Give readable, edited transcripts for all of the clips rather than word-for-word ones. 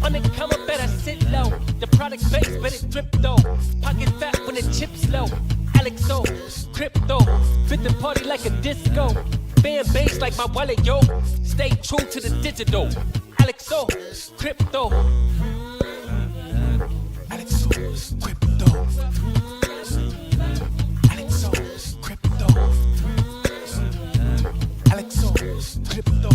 On the comer, better sit low. The product base, but it drip though. Pocket fat when the chips low. AlexOCrypto, fit the party like a disco. Fan base like my wallet, yo. Stay true to the digital. AlexOCrypto. AlexOCrypto. AlexOCrypto. AlexOCrypto.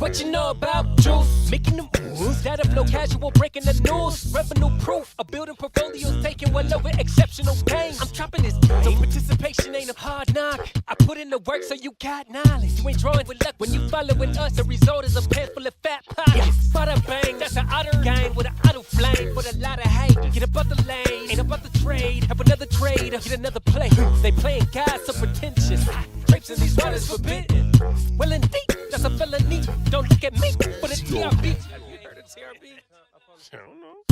What you know about juice? Making the moves that'll blow casual, breaking the news. Revenue proof, a building portfolios taking well over exceptional gain. I'm trapping this game, so participation ain't a hard knock. I put in the work so you got knowledge. You ain't drawing with luck when you following us. The result is a pan full of fat pockets. Bada bang, that's an otter gang with an auto flame. With a lot of hate, get above the lane. Ain't about the trade, have another trade, get another play. They playing God so pretentious. Drapes in these waters forbidden. Well indeed, that's a felony. Don't look at me, but it's TRB. Have you heard of TRB? I don't know.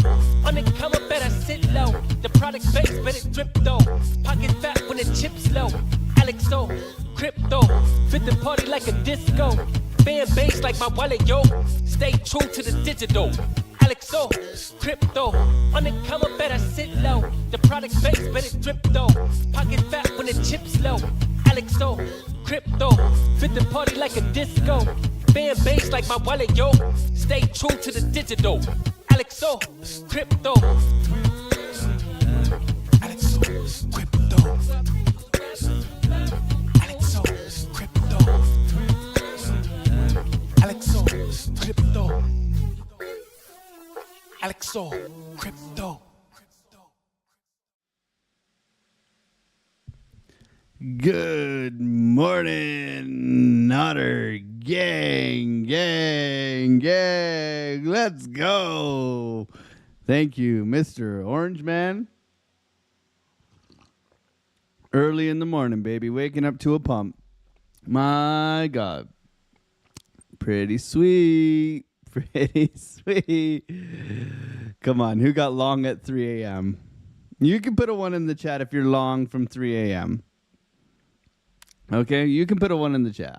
On the comer, better sit low. The product base, but it drip though. Pocket fat when the chips low. AlexOCrypto, fit the party like a disco. Fan base like my wallet, yo. Stay true to the digital. AlexOCrypto, on the comer, better sit low. The product base, but it drip though. Pocket fat when the chips low. AlexOCrypto, fit the party like a disco. Fan base like my wallet, yo. Stay true to the digital. AlexOCrypto. AlexOCrypto. AlexOCrypto. AlexOCrypto. AlexOCrypto. Good morning, Otter gang. Let's go. Thank you, Mr. Orange Man. Early in the morning, baby. Waking up to a pump. My God. Pretty sweet. Pretty sweet. Come on. Who got long at 3 a.m.? You can put a 1 in the chat if you're long from 3 a.m. Okay, you can put a 1 in the chat.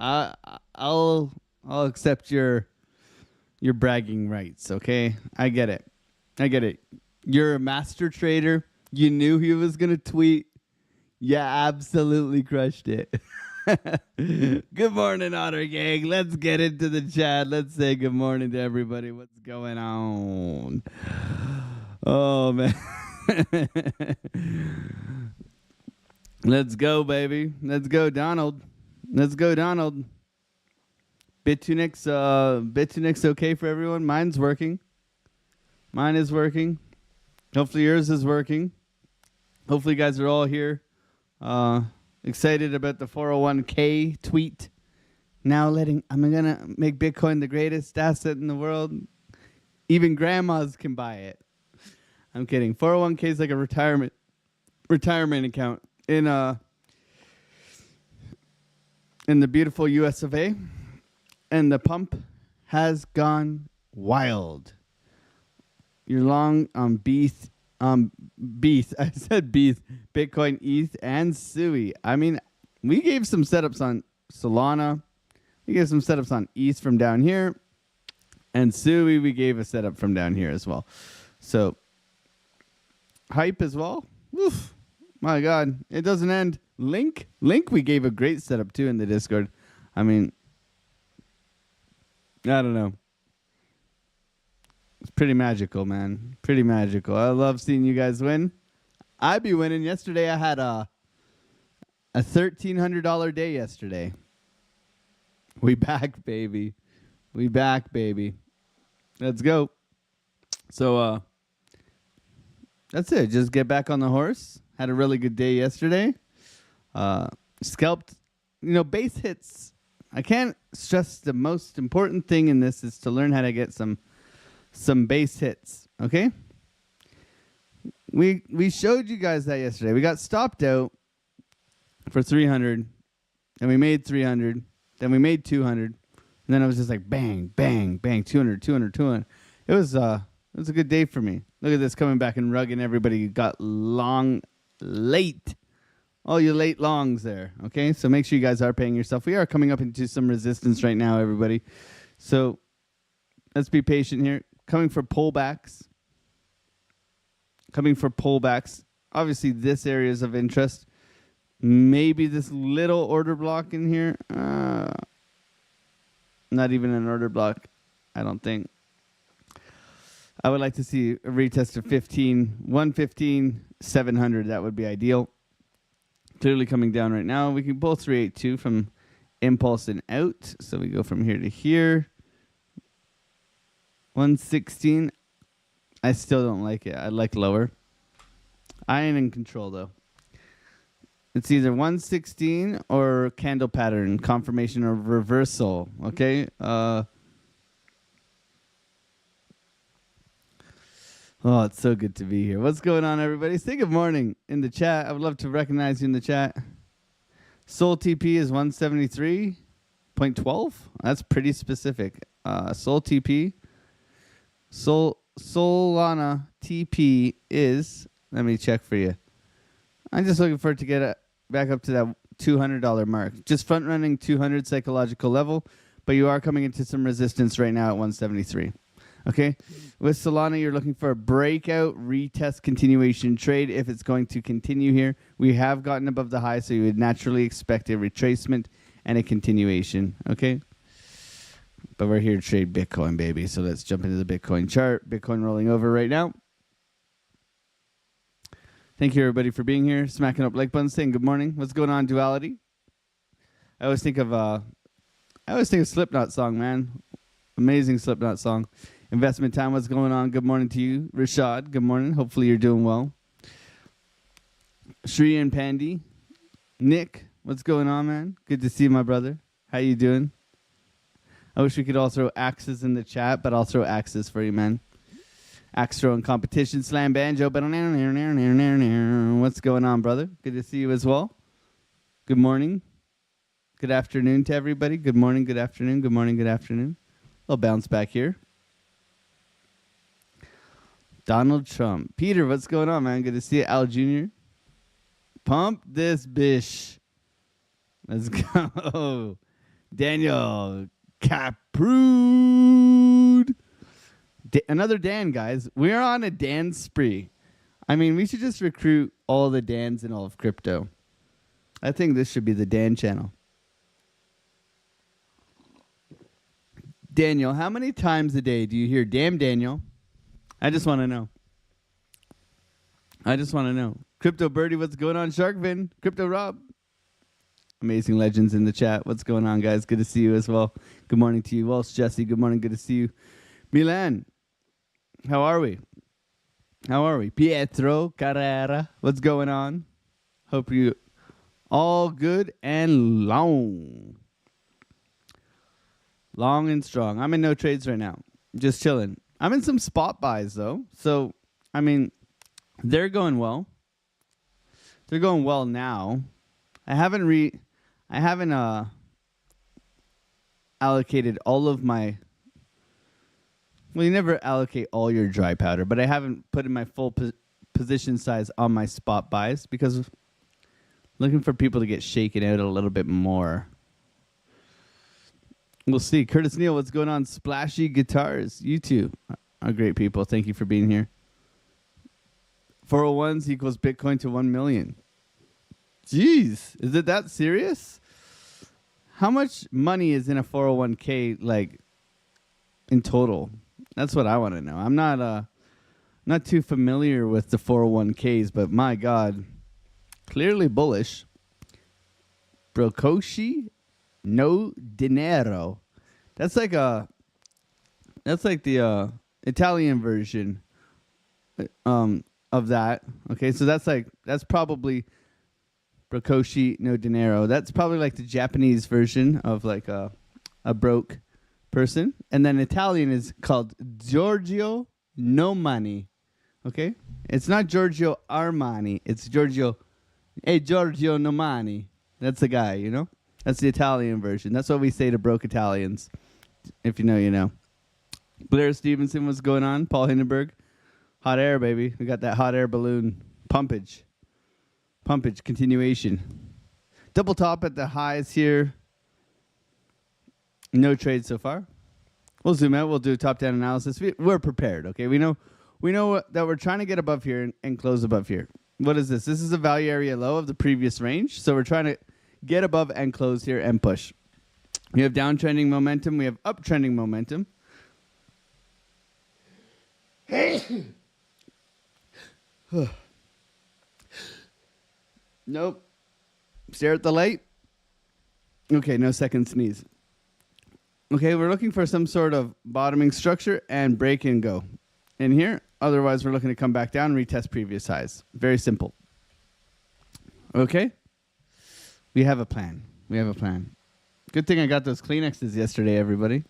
I'll accept your bragging rights. Okay, I get it. You're a master trader. You knew he was gonna tweet. Yeah, absolutely crushed it. Good morning, Otter Gang. Let's get into the chat. Let's say good morning to everybody. What's going on? Oh man. Let's go, baby. Let's go, Donald. Bitunix okay for everyone? Mine's working. Mine is working. Hopefully yours is working. Hopefully you guys are all here. Excited about the 401k tweet. Now I'm going to make Bitcoin the greatest asset in the world. Even grandmas can buy it. I'm kidding. 401k is like a retirement account in the beautiful US of A, and the pump has gone wild. You're long on BETH. I said BETH, Bitcoin, ETH, and SUI. I mean, we gave some setups on Solana. We gave some setups on ETH from down here, and SUI we gave a setup from down here as well. So hype as well. Woof. My God, it doesn't end. Link, we gave a great setup too in the Discord. I mean, I don't know. It's pretty magical, man. Pretty magical. I love seeing you guys win. I be winning. Yesterday I had a $1,300 day yesterday. We back, baby. Let's go. So that's it. Just get back on the horse. Had a really good day yesterday. Scalped, base hits. I can't stress the most important thing in this is to learn how to get some base hits. Okay? We showed you guys that yesterday. We got stopped out for 300, and we made 300. Then we made 200, and then it was just like bang, bang, bang, 200, 200, 200. it was a good day for me. Look at this coming back and rugging everybody. Got long late. All you late longs there. Okay, so make sure you guys are paying yourself. We are coming up into some resistance right now, everybody. So let's be patient here. Coming for pullbacks. Obviously, this area is of interest. Maybe this little order block in here. Not even an order block, I don't think. I would like to see a retest of 115, 700. That would be ideal. Clearly coming down right now. We can pull 382 from impulse and out. So we go from here to here. 116. I still don't like it. I like lower. I ain't in control, though. It's either 116 or candle pattern, confirmation or reversal. Okay? Oh, it's so good to be here. What's going on, everybody? Say good morning in the chat. I would love to recognize you in the chat. Sol TP is 173.12. That's pretty specific. Sol TP. Solana TP is, let me check for you. I'm just looking for it to get back up to that $200 mark. Just front running 200 psychological level, but you are coming into some resistance right now at 173. Okay, with Solana, you're looking for a breakout, retest, continuation trade. If it's going to continue here, we have gotten above the high, so you would naturally expect a retracement and a continuation. Okay, but we're here to trade Bitcoin, baby. So let's jump into the Bitcoin chart. Bitcoin rolling over right now. Thank you, everybody, for being here. Smacking up like buttons, saying good morning. What's going on, Duality? I always think of Slipknot song, man. Amazing Slipknot song. Investment time, what's going on? Good morning to you. Rashad, good morning. Hopefully you're doing well. Shri and Pandy. Nick, what's going on, man? Good to see you, my brother. How you doing? I wish we could all throw axes in the chat, but I'll throw axes for you, man. Axe throwing competition, slam banjo. What's going on, brother? Good to see you as well. Good morning. Good afternoon to everybody. Good morning, good afternoon. Good morning, good afternoon. I'll bounce back here. Donald Trump. Peter, what's going on, man? Good to see you. Al Jr. Pump this bish. Let's go. Daniel Caprude. Another Dan, guys. We're on a Dan spree. I mean, we should just recruit all the Dans in all of crypto. I think this should be the Dan channel. Daniel, how many times a day do you hear damn Daniel? I just want to know. Crypto Birdie, what's going on? Sharkvin, Crypto Rob. Amazing legends in the chat. What's going on, guys? Good to see you as well. Good morning to you. Walsh Jesse, good morning. Good to see you. Milan, how are we? Pietro Carrera, what's going on? Hope you all good and long. Long and strong. I'm in no trades right now. Just chilling. I'm in some spot buys, though. So, I mean, they're going well. They're going well now. I haven't allocated all of my... Well, you never allocate all your dry powder, but I haven't put in my full position size on my spot buys because I'm looking for people to get shaken out a little bit more. We'll see. Curtis Neal, what's going on? Splashy Guitars. You two are great people. Thank you for being here. 401s equals Bitcoin to 1 million. Jeez. Is it that serious? How much money is in a 401k, like, in total? That's what I want to know. I'm not too familiar with the 401ks, but my God. Clearly bullish. Brokoshi? No dinero. That's like the Italian version of that. Okay, so that's probably Brokoshi no dinero. That's probably like the Japanese version of like a broke person. And then Italian is called Giorgio no money. Okay? It's not Giorgio Armani. It's Giorgio no money. That's the guy, you know? That's the Italian version. That's what we say to broke Italians. If you know, you know. Blair Stevenson, what's going on? Paul Hindenburg. Hot air, baby. We got that hot air balloon. Pumpage. Continuation. Double top at the highs here. No trades so far. We'll zoom out. We'll do a top-down analysis. We're prepared, okay? We know that we're trying to get above here and close above here. What is this? This is the value area low of the previous range. So we're trying to get above and close here and push. We have downtrending momentum. We have uptrending momentum. Nope. Stare at the light. Okay, no second sneeze. Okay, we're looking for some sort of bottoming structure and break and go in here. Otherwise, we're looking to come back down and retest previous highs. Very simple. Okay? We have a plan. Good thing I got those Kleenexes yesterday, everybody.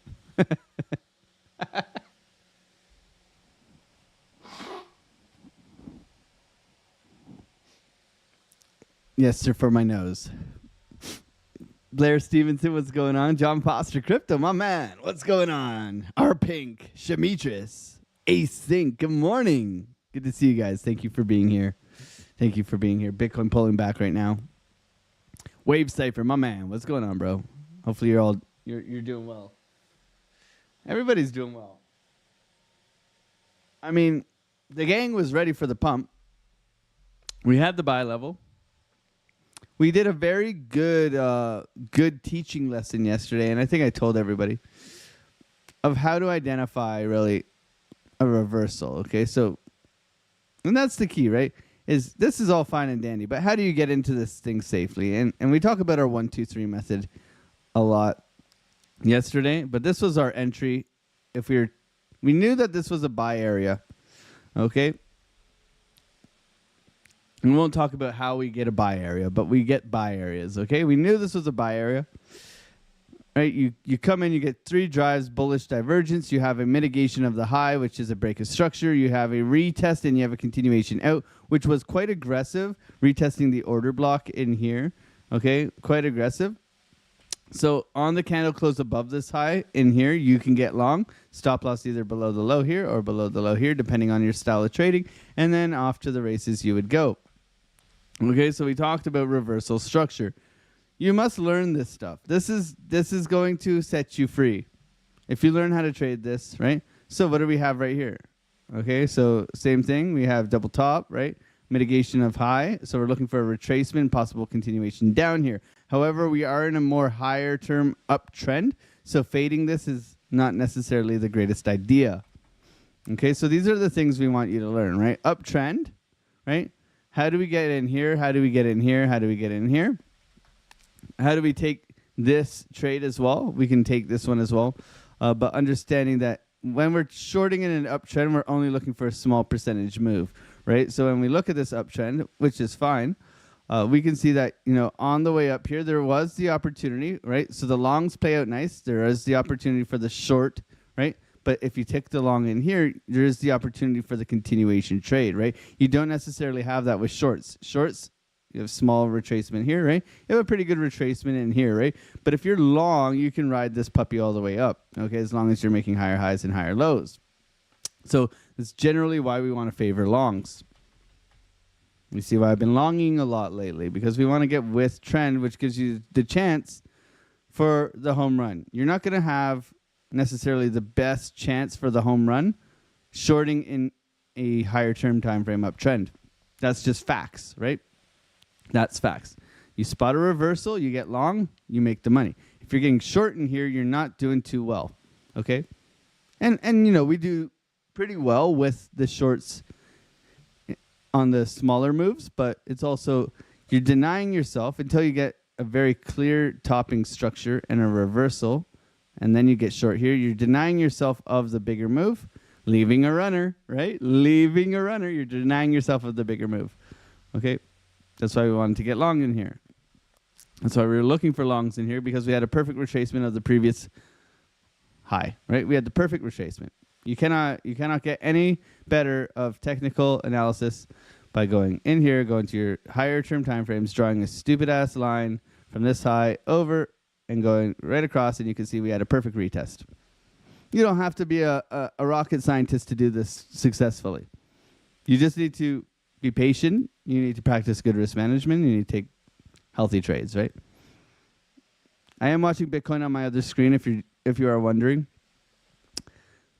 Yes, sir, for my nose. Blair Stevenson, what's going on? John Foster Crypto, my man, what's going on? R Pink, Shamitris, Async, good morning. Good to see you guys. Thank you for being here. Bitcoin pulling back right now. Wave Cypher, my man, what's going on, bro? Hopefully you're doing well. Everybody's doing well. I mean, the gang was ready for the pump. We had the buy level. We did a very good teaching lesson yesterday, and I think I told everybody of how to identify really a reversal. Okay, so and that's the key, right? This is all fine and dandy, but how do you get into this thing safely? And we talk about our 1, 2, 3 method a lot yesterday, but this was our entry. If we knew that this was a buy area, okay. And we won't talk about how we get a buy area, but we get buy areas, okay? We knew this was a buy area. Right? You come in, you get 3 drives, bullish divergence. You have a mitigation of the high, which is a break of structure. You have a retest, and you have a continuation out, which was quite aggressive, retesting the order block in here, okay? Quite aggressive. So on the candle close above this high in here, you can get long. Stop loss either below the low here or below the low here, depending on your style of trading. And then off to the races you would go. Okay, so we talked about reversal structure. You must learn this stuff. This is going to set you free if you learn how to trade this, right? So what do we have right here? Okay, so same thing. We have double top, right? Mitigation of high. So we're looking for a retracement, possible continuation down here. However, we are in a more higher term uptrend. So fading this is not necessarily the greatest idea. Okay, so these are the things we want you to learn, right? Uptrend, right? How do we get in here? How do we get in here? How do we get in here? How do we take this trade as well? We can take this one as well. But understanding that when we're shorting in an uptrend, we're only looking for a small percentage move, right? So when we look at this uptrend, which is fine, we can see that, on the way up here, there was the opportunity, right? So the longs play out nice. There is the opportunity for the short, right? But if you take the long in here, there is the opportunity for the continuation trade, right? You don't necessarily have that with shorts. Shorts, you have small retracement here, right? You have a pretty good retracement in here, right? But if you're long, you can ride this puppy all the way up, okay, as long as you're making higher highs and higher lows. So that's generally why we want to favor longs. You see why I've been longing a lot lately, because we want to get with trend, which gives you the chance for the home run. You're not going to have necessarily the best chance for the home run shorting in a higher term time frame uptrend. That's just facts, right? That's facts. You spot a reversal, you get long, you make the money. If you're getting short in here, you're not doing too well, okay? And we do pretty well with the shorts on the smaller moves, but it's also you're denying yourself until you get a very clear topping structure and a reversal, and then you get short here. You're denying yourself of the bigger move, leaving a runner, right? Leaving a runner. You're denying yourself of the bigger move, okay? That's why we wanted to get long in here. That's why we were looking for longs in here, because we had a perfect retracement of the previous high, right? We had the perfect retracement. You cannot get any better of technical analysis by going in here, going to your higher term time frames, drawing a stupid ass line from this high over and going right across, and you can see we had a perfect retest. You don't have to be a rocket scientist to do this successfully. You just need to be patient. You need to practice good risk management. You need to take healthy trades, right? I am watching Bitcoin on my other screen if you are wondering.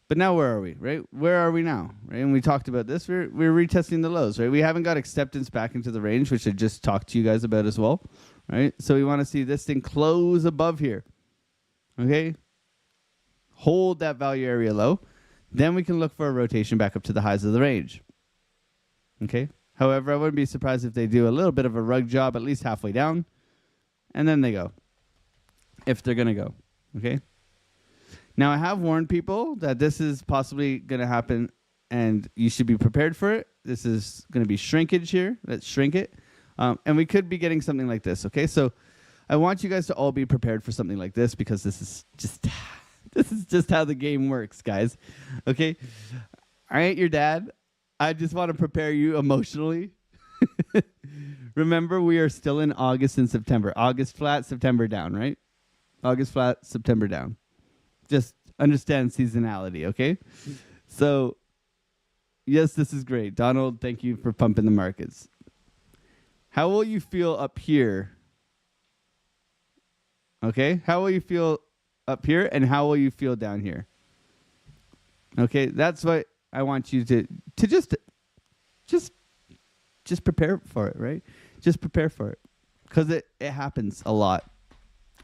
But now where are we, right? Where are we now, right? And we talked about this. We're retesting the lows, right? We haven't got acceptance back into the range, which I just talked to you guys about as well, right? So we want to see this thing close above here, okay? Hold that value area low. Then we can look for a rotation back up to the highs of the range, okay? However, I wouldn't be surprised if they do a little bit of a rug job, at least halfway down, and then they go, if they're going to go, okay? Now, I have warned people that this is possibly going to happen, and you should be prepared for it. This is going to be shrinkage here. Let's shrink it. And we could be getting something like this, okay? So I want you guys to all be prepared for something like this because this is just how the game works, guys, okay? I ain't your dad. I just want to prepare you emotionally. Remember, we are still in August and September. August flat, September down, right? August flat, September down. Just understand seasonality, okay? So, yes, this is great. Donald, thank you for pumping the markets. How will you feel up here? Okay? How will you feel up here, and how will you feel down here? Okay? That's what I want you to just prepare for it, right? Just prepare for it. Because it happens a lot.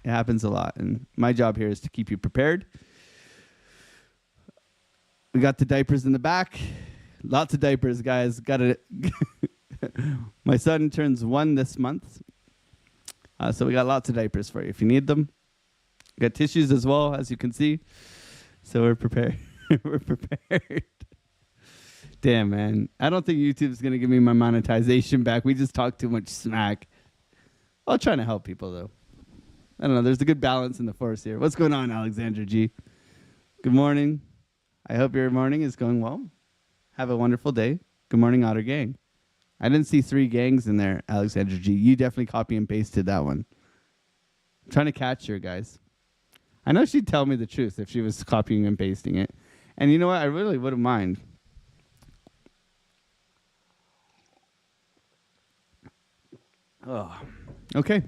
It happens a lot, and my job here is to keep you prepared. We got the diapers in the back. Lots of diapers, guys. Got it. My son turns 1 this month, so we got lots of diapers for you if you need them. We got tissues as well, as you can see. So we're prepared. We're prepared. Damn, man. I don't think YouTube's going to give me my monetization back. We just talk too much smack. I'll try to help people, though. I don't know. There's a good balance in the force here. What's going on, Alexandra G? Good morning. I hope your morning is going well. Have a wonderful day. Good morning, Otter Gang. I didn't see 3 gangs in there, Alexandra G. You definitely copy and pasted that one. I'm trying to catch her, guys. I know she'd tell me the truth if she was copying and pasting it. And you know what? I really wouldn't mind. Oh, okay.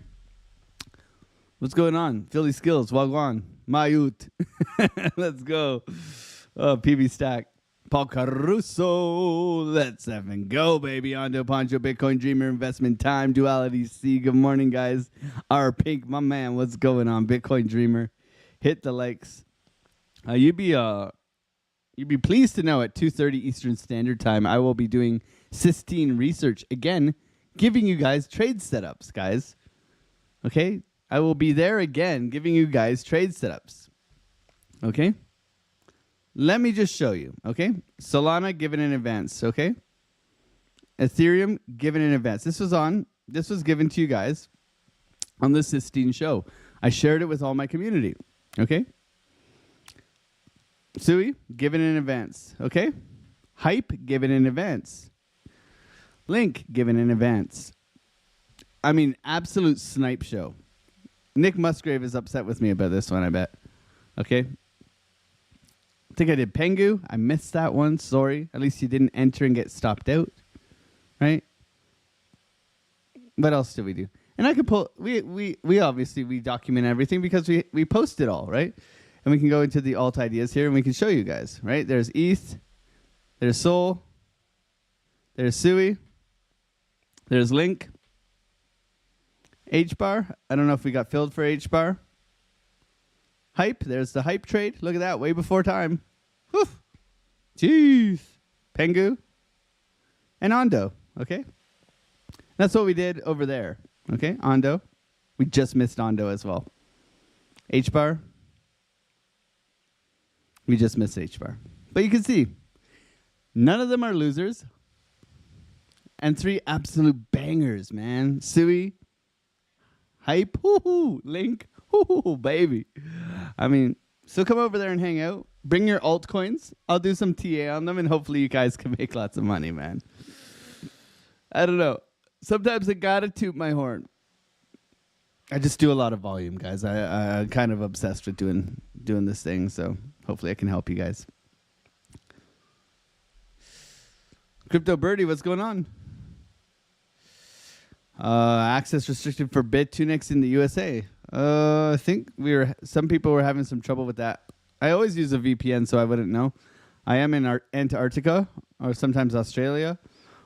What's going on? Philly Skills, Wagwan, Mayut. Let's go. Oh, PB Stack. Paul Caruso. Let's effing go, baby. Ondo Poncho, Bitcoin Dreamer, Investment Time, Duality C. Good morning, guys. R Pink, my man, what's going on? Bitcoin Dreamer. Hit the likes. You'd be pleased to know at 2:30 Eastern Standard Time, I will be doing cysteine research again, giving you guys trade setups, guys. Okay? I will be there again, giving you guys trade setups. Okay? Let me just show you. Okay? Solana given in advance. Okay? Ethereum given in advance. This was given to you guys on the cysteine show. I shared it with all my community. Okay? Sui given in advance. Okay? Hype given in advance. Link given in advance. I mean, absolute snipe show. Nick Musgrave is upset with me about this one, I bet. Okay? I think I did Pengu. I missed that one. Sorry. At least you didn't enter and get stopped out. Right? What else did we do? And I could pull... We obviously, we document everything because we post it all, right? And we can go into the alt ideas here and we can show you guys, right? There's ETH. There's Sol. There's Sui. There's Link. H-bar. I don't know if we got filled for H-bar. Hype. There's the hype trade. Look at that. Way before time. Whew. Jeez. Pengu. And Ondo. Okay. That's what we did over there. Okay. Ondo. We just missed Ondo as well. H-bar. We just missed H-bar. But you can see, none of them are losers. And 3 absolute bangers, man. Sui. Hype. Woo-hoo. Link. Woo-hoo, baby. I mean, so come over there and hang out. Bring your altcoins. I'll do some TA on them, and hopefully you guys can make lots of money, man. I don't know. Sometimes I gotta toot my horn. I just do a lot of volume, guys. I'm kind of obsessed with doing this thing, so hopefully I can help you guys. Crypto Birdie, what's going on? Access restricted for Bitunix in the USA. I think some people were having some trouble with that. I always use a VPN, so I wouldn't know. I am in Antarctica, or sometimes Australia,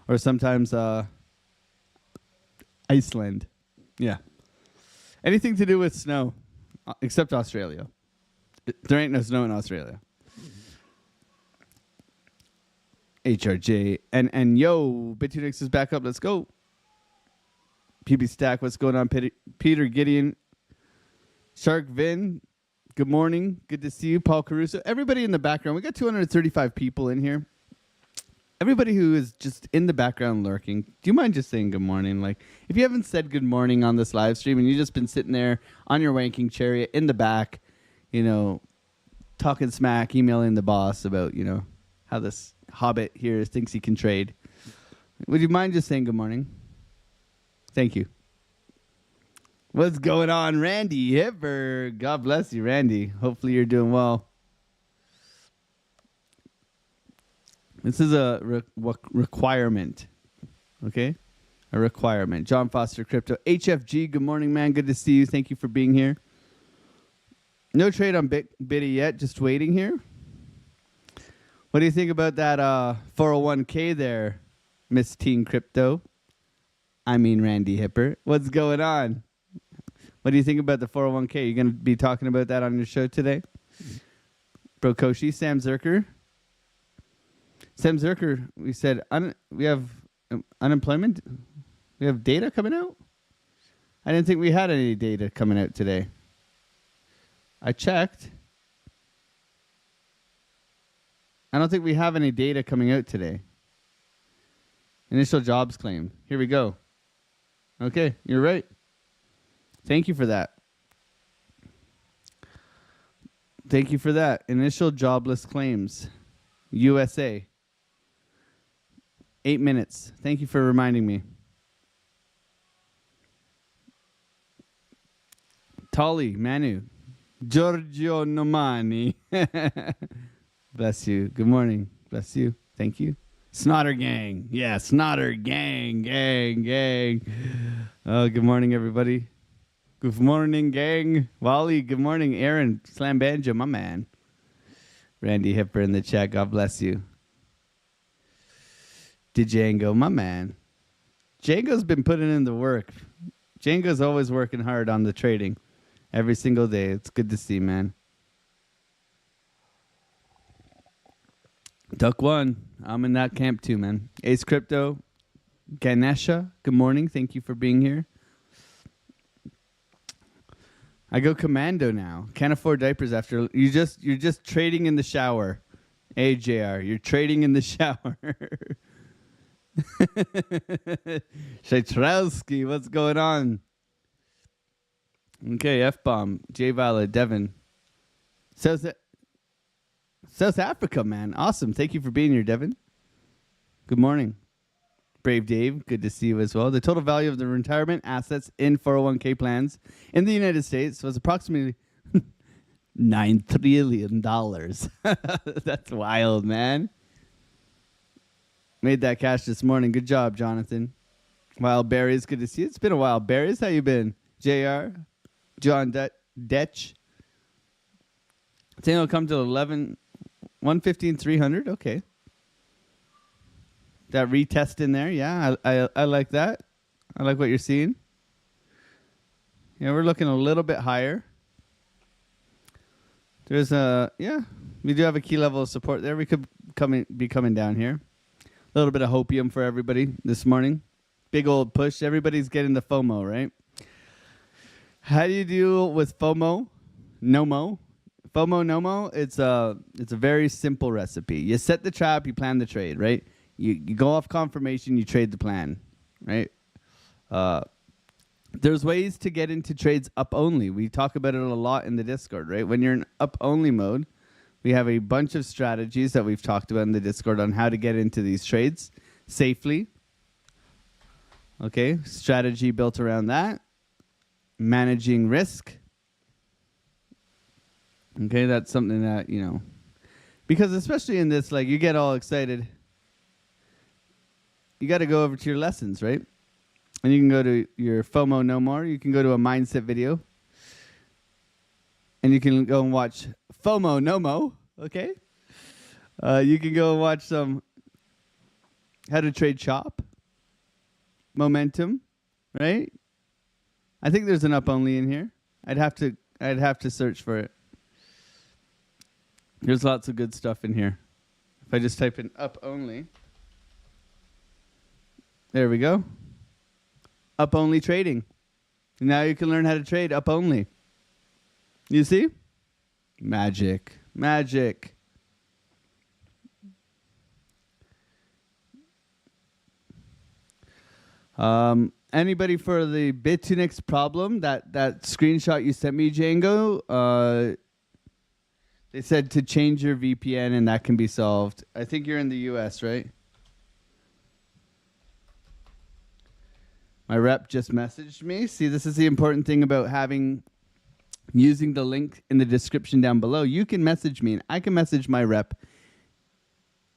or sometimes Iceland. Yeah. Anything to do with snow, except Australia. There ain't no snow in Australia. HRJ. And yo, Bitunix is back up. Let's go. PB Stack, what's going on? Peter Gideon. Shark Vin, good morning. Good to see you. Paul Caruso. Everybody in the background. We got 235 people in here. Everybody who is just in the background lurking, do you mind just saying good morning? Like, if you haven't said good morning on this live stream and you've just been sitting there on your wanking chariot in the back, you know, talking smack, emailing the boss about, you know, how this hobbit here thinks he can trade, would you mind just saying good morning? Thank you. What's going on, Randy Hipper? God bless you, Randy. Hopefully you're doing well. This is a requirement, okay? A requirement. John Foster Crypto. HFG, good morning, man. Good to see you. Thank you for being here. No trade on Biddy yet. Just waiting here. What do you think about that 401k there, Miss Teen Crypto? I mean Randy Hipper. What's going on? What do you think about the 401k? You going to be talking about that on your show today? Bro Koshi, Sam Zerker. Sam Zerker, we said we have unemployment. We have data coming out. I didn't think we had any data coming out today. I checked. I don't think we have any data coming out today. Initial jobs claim. Here we go. Okay, you're right. Thank you for that. Thank you for that. Initial jobless claims. USA. 8 minutes. Thank you for reminding me. Tolly, Manu. Giorgio Nomani. Bless you. Good morning. Bless you. Thank you. Snotter Gang. Yeah, Snotter Gang. Gang. Oh, good morning, everybody. Good morning, gang. Wally, good morning. Aaron, Slam Banjo, my man. Randy Hipper in the chat. God bless you. Django, my man. Django's been putting in the work. Django's always working hard on the trading. Every single day. It's good to see, man. Duck one. I'm in that camp too, man. Ace Crypto. Ganesha, good morning. Thank you for being here. I go commando now. Can't afford diapers after you're just trading in the shower. Hey JR, you're trading in the shower. Shaitrowski, what's going on? Okay, F-bomb. J Valid, Devin. South Africa, man. Awesome. Thank you for being here, Devin. Good morning. Brave Dave, good to see you as well. The total value of the retirement assets in 401k plans in the United States was approximately $9 trillion. That's wild, man. Made that cash this morning. Good job, Jonathan. Wild Berries, good to see you. It's been a while. Berries, how you been? JR, John Detch. I think it'll come to 115, 300. Okay. That retest in there, yeah, I like that. I like what you're seeing. Yeah, we're looking a little bit higher. There's we do have a key level of support there. We could be coming down here. A little bit of hopium for everybody this morning. Big old push. Everybody's getting the FOMO, right? How do you deal with FOMO? NOMO? FOMO, NOMO? It's a very simple recipe. You set the trap, you plan the trade, right? You go off confirmation, you trade the plan, right? There's ways to get into trades up only. We talk about it a lot in the Discord, right? When you're in up only mode, we have a bunch of strategies that we've talked about in the Discord on how to get into these trades safely. Okay, strategy built around that. managing risk. Okay, that's something that, because especially in this, like, you get all excited. You got to go over to your lessons, right? And you can go to your FOMO No More. You can go to a mindset video. And you can go and watch FOMO No Mo, okay? You can go and watch some how to trade chop, momentum, right? I think there's an up only in here. I'd have to search for it. There's lots of good stuff in here. If I just type in up only. There we go. Up only trading. Now you can learn how to trade up only. You see? Magic. Magic. Anybody for the Bitunix problem? That screenshot you sent me, Django? They said to change your VPN and that can be solved. I think you're in the US, right? My rep just messaged me. See, this is the important thing about using the link in the description down below. You can message me and I can message my rep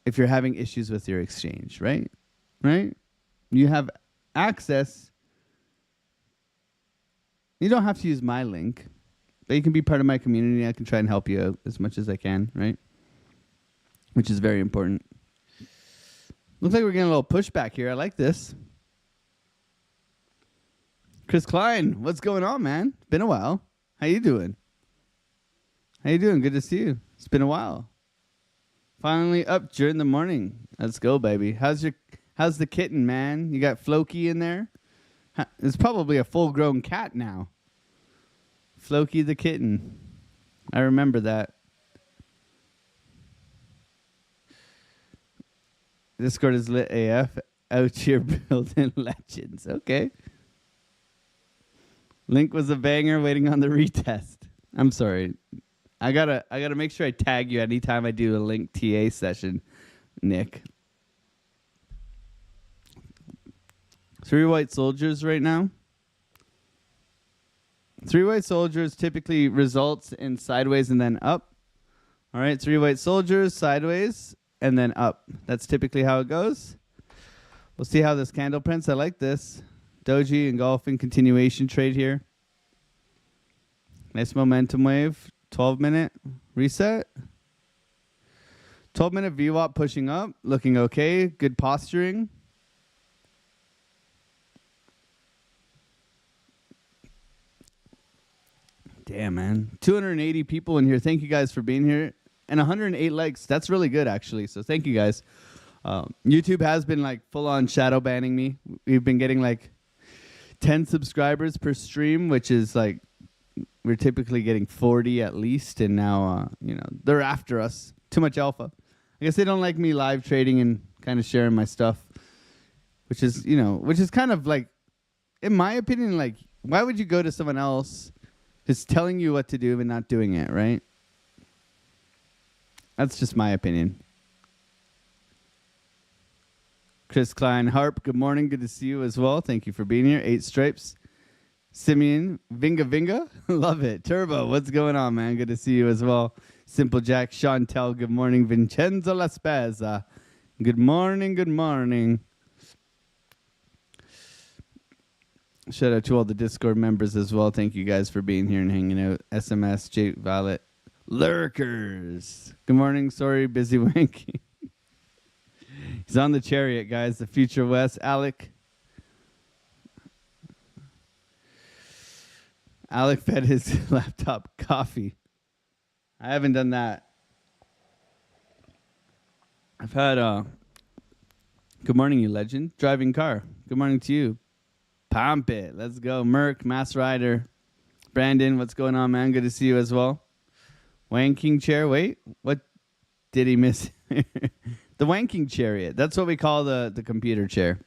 if you're having issues with your exchange, right? Right? You have access. You don't have to use my link, but you can be part of my community. I can try and help you out as much as I can, right? Which is very important. Looks like we're getting a little pushback here. I like this. Chris Klein, what's going on, man? It's been a while. How you doing? How you doing? Good to see you. It's been a while. Finally up during the morning. Let's go, baby. How's the kitten, man? You got Floki in there? It's probably a full-grown cat now. Floki the kitten. I remember that. Discord is lit AF. Out here building legends. Okay. Link was a banger waiting on the retest. I'm sorry. I gotta make sure I tag you anytime I do a link TA session, Nick. 3 white soldiers right now. 3 white soldiers typically results in sideways and then up. All right, 3 white soldiers, sideways, and then up. That's typically how it goes. We'll see how this candle prints. I like this. Doji engulfing continuation trade here. Nice momentum wave. 12-minute reset. 12-minute VWAP pushing up. Looking okay. Good posturing. Damn, man. 280 people in here. Thank you guys for being here. And 108 likes. That's really good, actually. So thank you guys. YouTube has been like full-on shadow banning me. We've been getting like 10 subscribers per stream, which is like we're typically getting 40 at least, and now they're after us. Too much alpha. I guess they don't like me live trading and kind of sharing my stuff, which is kind of like, in my opinion, like, why would you go to someone else who's telling you what to do and not doing it, right? That's just my opinion. Chris Klein, Harp, good morning. Good to see you as well. Thank you for being here. 8 Stripes. Simeon, Vinga. Love it. Turbo, what's going on, man? Good to see you as well. Simple Jack, Chantel, good morning. Vincenzo La Spezza, good morning, good morning. Shout out to all the Discord members as well. Thank you guys for being here and hanging out. SMS, Jake Violet, Lurkers. Good morning. Sorry, busy wanking. He's on the chariot, guys. The future West. Alec fed his laptop coffee. I haven't done that. I've had good morning, you legend. Driving car. Good morning to you. Pump it. Let's go. Merc, Mass Rider. Brandon, what's going on, man? Good to see you as well. Wanking chair. Wait, what did he miss? The wanking chariot. That's what we call the computer chair.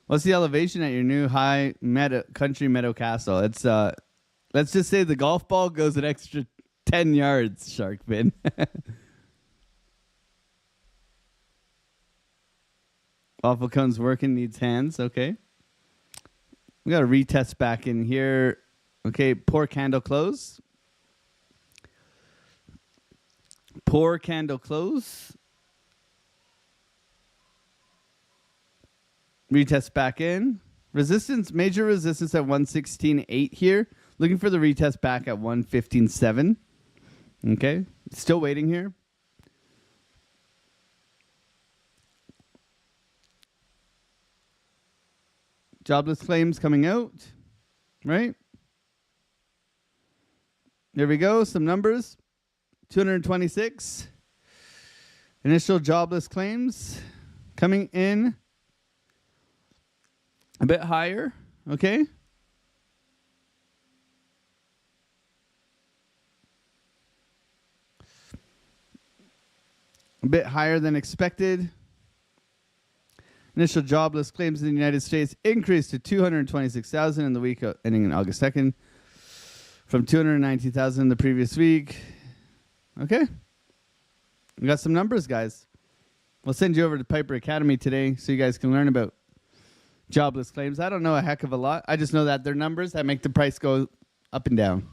What's the elevation at your new high country meadow castle? It's let's just say the golf ball goes an extra 10 yards, Sharkfin. Waffle cone's working, needs hands. Okay. We got a retest back in here. Okay, poor candle close. Poor candle close. Retest back in. Resistance, major resistance at 116.8 here. Looking for the retest back at 115.7. Okay, still waiting here. Jobless claims coming out, right? There we go, some numbers. 226. Initial jobless claims coming in a bit higher, okay? A bit higher than expected. Initial jobless claims in the United States increased to 226,000 in the week ending in August 2nd from 290,000 the previous week. Okay. We got some numbers, guys. We'll send you over to Piper Academy today so you guys can learn about jobless claims. I don't know a heck of a lot. I just know that they're numbers that make the price go up and down.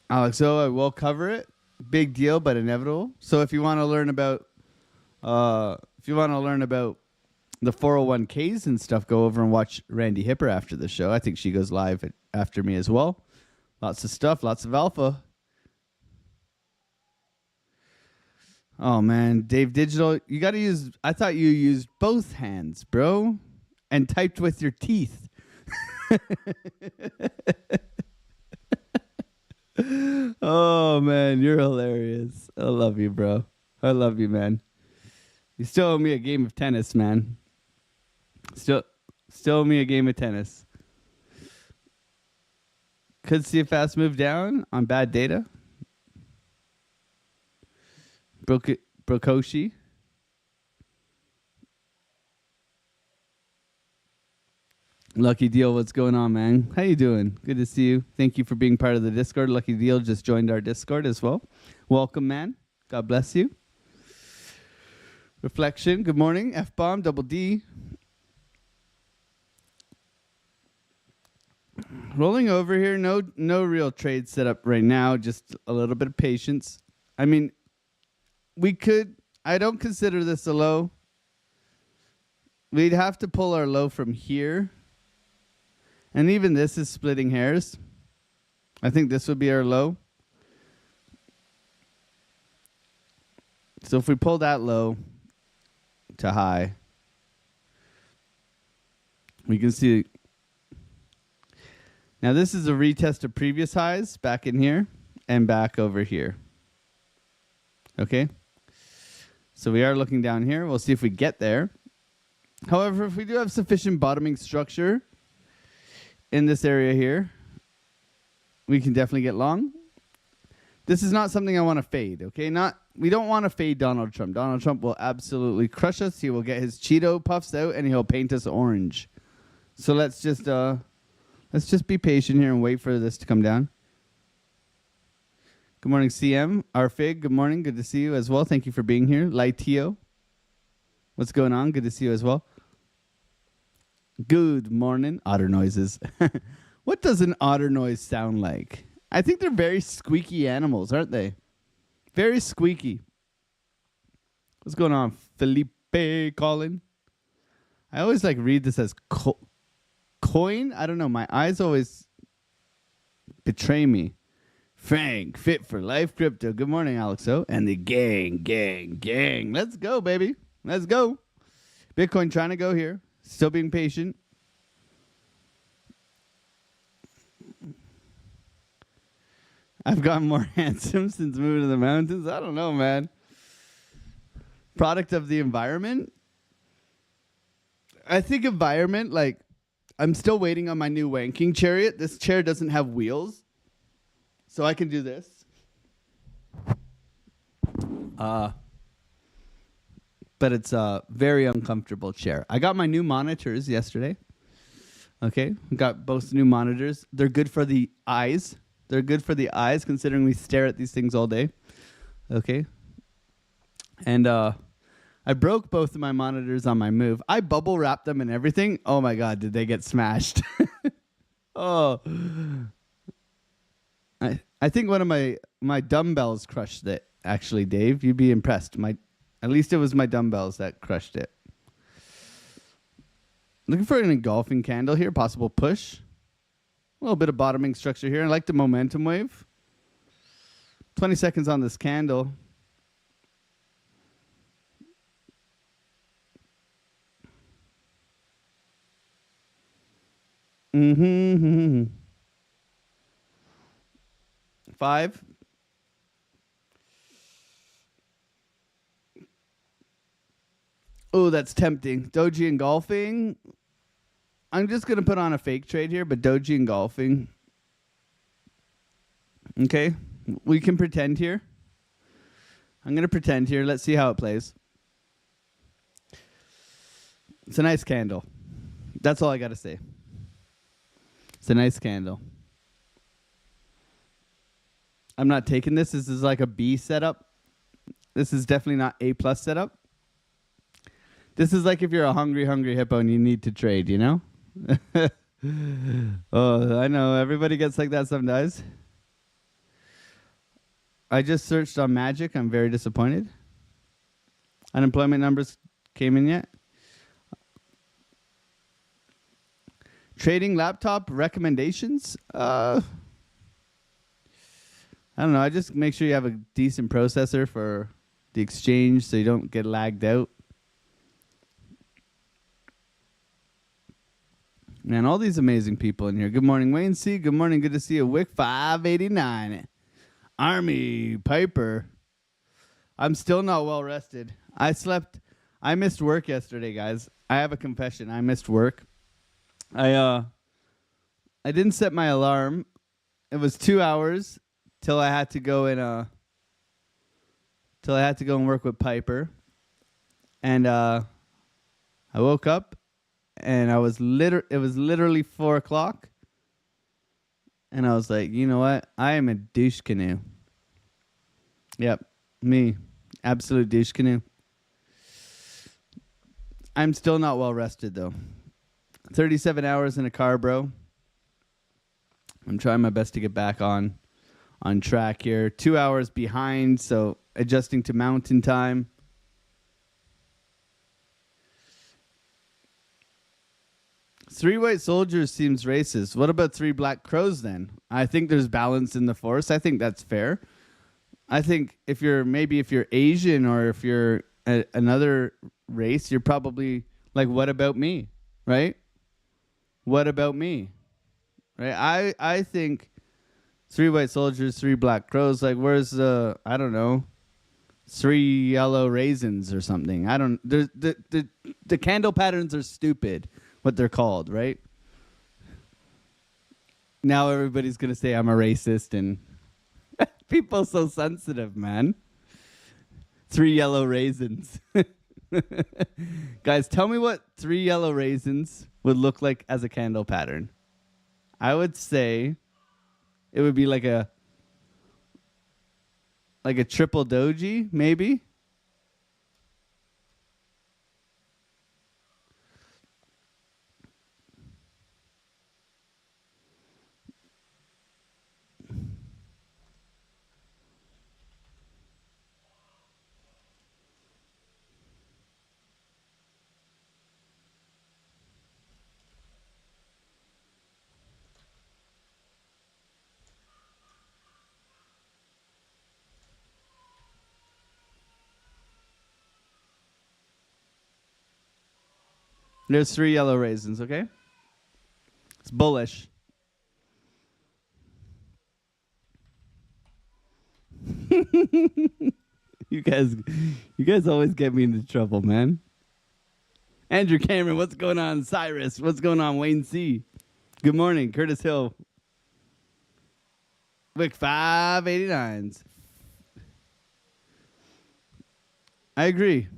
AlexO, I will cover it. Big deal, but inevitable. So if you want to learn about the 401ks and stuff, go over and watch Randy Hipper after the show. I think she goes live after me as well. Lots of stuff, lots of alpha. Oh, man. Dave Digital, you got to use... I thought you used both hands, bro, and typed with your teeth. Oh, man, you're hilarious. I love you, bro. I love you, man. You still owe me a game of tennis, man. Still owe me a game of tennis. Could see a fast move down on bad data. Brokoshi. Lucky Deal, what's going on, man? How you doing? Good to see you. Thank you for being part of the Discord. Lucky Deal just joined our Discord as well. Welcome, man. God bless you. Reflection, good morning. F-bomb, double D. Rolling over here, no real trade set up right now, just a little bit of patience. I mean, I don't consider this a low. We'd have to pull our low from here. And even this is splitting hairs. I think this would be our low. So if we pull that low to high, we can see. Now this is a retest of previous highs back in here and back over here. Okay. So we are looking down here. We'll see if we get there. However, if we do have sufficient bottoming structure in this area here, we can definitely get long. This is not something I want to fade, okay? We don't want to fade Donald Trump. Donald Trump will absolutely crush us. He will get his Cheeto puffs out and he'll paint us orange. So let's just be patient here and wait for this to come down. Good morning, CM. Arfig, good morning. Good to see you as well. Thank you for being here. Lightio, what's going on? Good to see you as well. Good morning. Otter noises. What does an otter noise sound like? I think they're very squeaky animals, aren't they? Very squeaky. What's going on, Felipe Colin? I always read this as coin. I don't know. My eyes always betray me. Frank, fit for life crypto. Good morning, AlexO. And the gang. Let's go, baby. Let's go. Bitcoin trying to go here. Still being patient. I've gotten more handsome since moving to the mountains. I don't know, man. Product of the environment? I think environment, I'm still waiting on my new wanking chariot. This chair doesn't have wheels. So I can do this. But it's a very uncomfortable chair. I got my new monitors yesterday. Okay, got both new monitors. They're good for the eyes. They're good for the eyes, considering we stare at these things all day. Okay. And I broke both of my monitors on my move. I bubble wrapped them and everything. Oh my God, did they get smashed? Oh, I think one of my dumbbells crushed it. Actually, Dave, you'd be impressed. At least it was my dumbbells that crushed it. Looking for an engulfing candle here. Possible push. A little bit of bottoming structure here. I like the momentum wave. 20 seconds on this candle. Mm-hmm. 5. Oh, that's tempting. Doji engulfing. I'm just going to put on a fake trade here, but Doji engulfing. Okay. We can pretend here. I'm going to pretend here. Let's see how it plays. It's a nice candle. That's all I got to say. It's a nice candle. I'm not taking this. This is like a B setup. This is definitely not A plus setup. This is like if you're a hungry hippo and you need to trade, you know? Oh, I know. Everybody gets like that sometimes. I just searched on Magic. I'm very disappointed. Unemployment numbers came in yet? Trading laptop recommendations? I don't know. I just make sure you have a decent processor for the exchange so you don't get lagged out. Man, all these amazing people in here. Good morning, Wayne C. Good morning. Good to see you. Wick 589. Army Piper. I'm still not well rested. I missed work yesterday, guys. I have a confession. I missed work. I didn't set my alarm. It was 2 hours till I had to go and work with Piper. And I woke up and it was literally 4 o'clock. And I was like, you know what? I am a douche canoe. Yep, me. Absolute douche canoe. I'm still not well rested, though. 37 hours in a car, bro. I'm trying my best to get back on track here. 2 hours behind, so adjusting to mountain time. Three white soldiers seems racist. What about 3 black crows then? I think there's balance in the force. I think that's fair. I think if you're Asian or if you're another race, you're probably like, what about me? Right? What about me? Right? I think 3 white soldiers, 3 black crows. Like, where's I don't know, 3 yellow raisins or something. I don't. The candle patterns are stupid. What they're called, right? Now everybody's gonna say I'm a racist, and people so sensitive, man. 3 yellow raisins. Guys, tell me what 3 yellow raisins would look like as a candle pattern. I would say it would be like a triple doji, maybe. There's 3 yellow raisins, okay? It's bullish. You guys always get me into trouble, man. Andrew Cameron, what's going on? Cyrus, what's going on? Wayne C. Good morning. Curtis Hill. Wick 589s. I agree.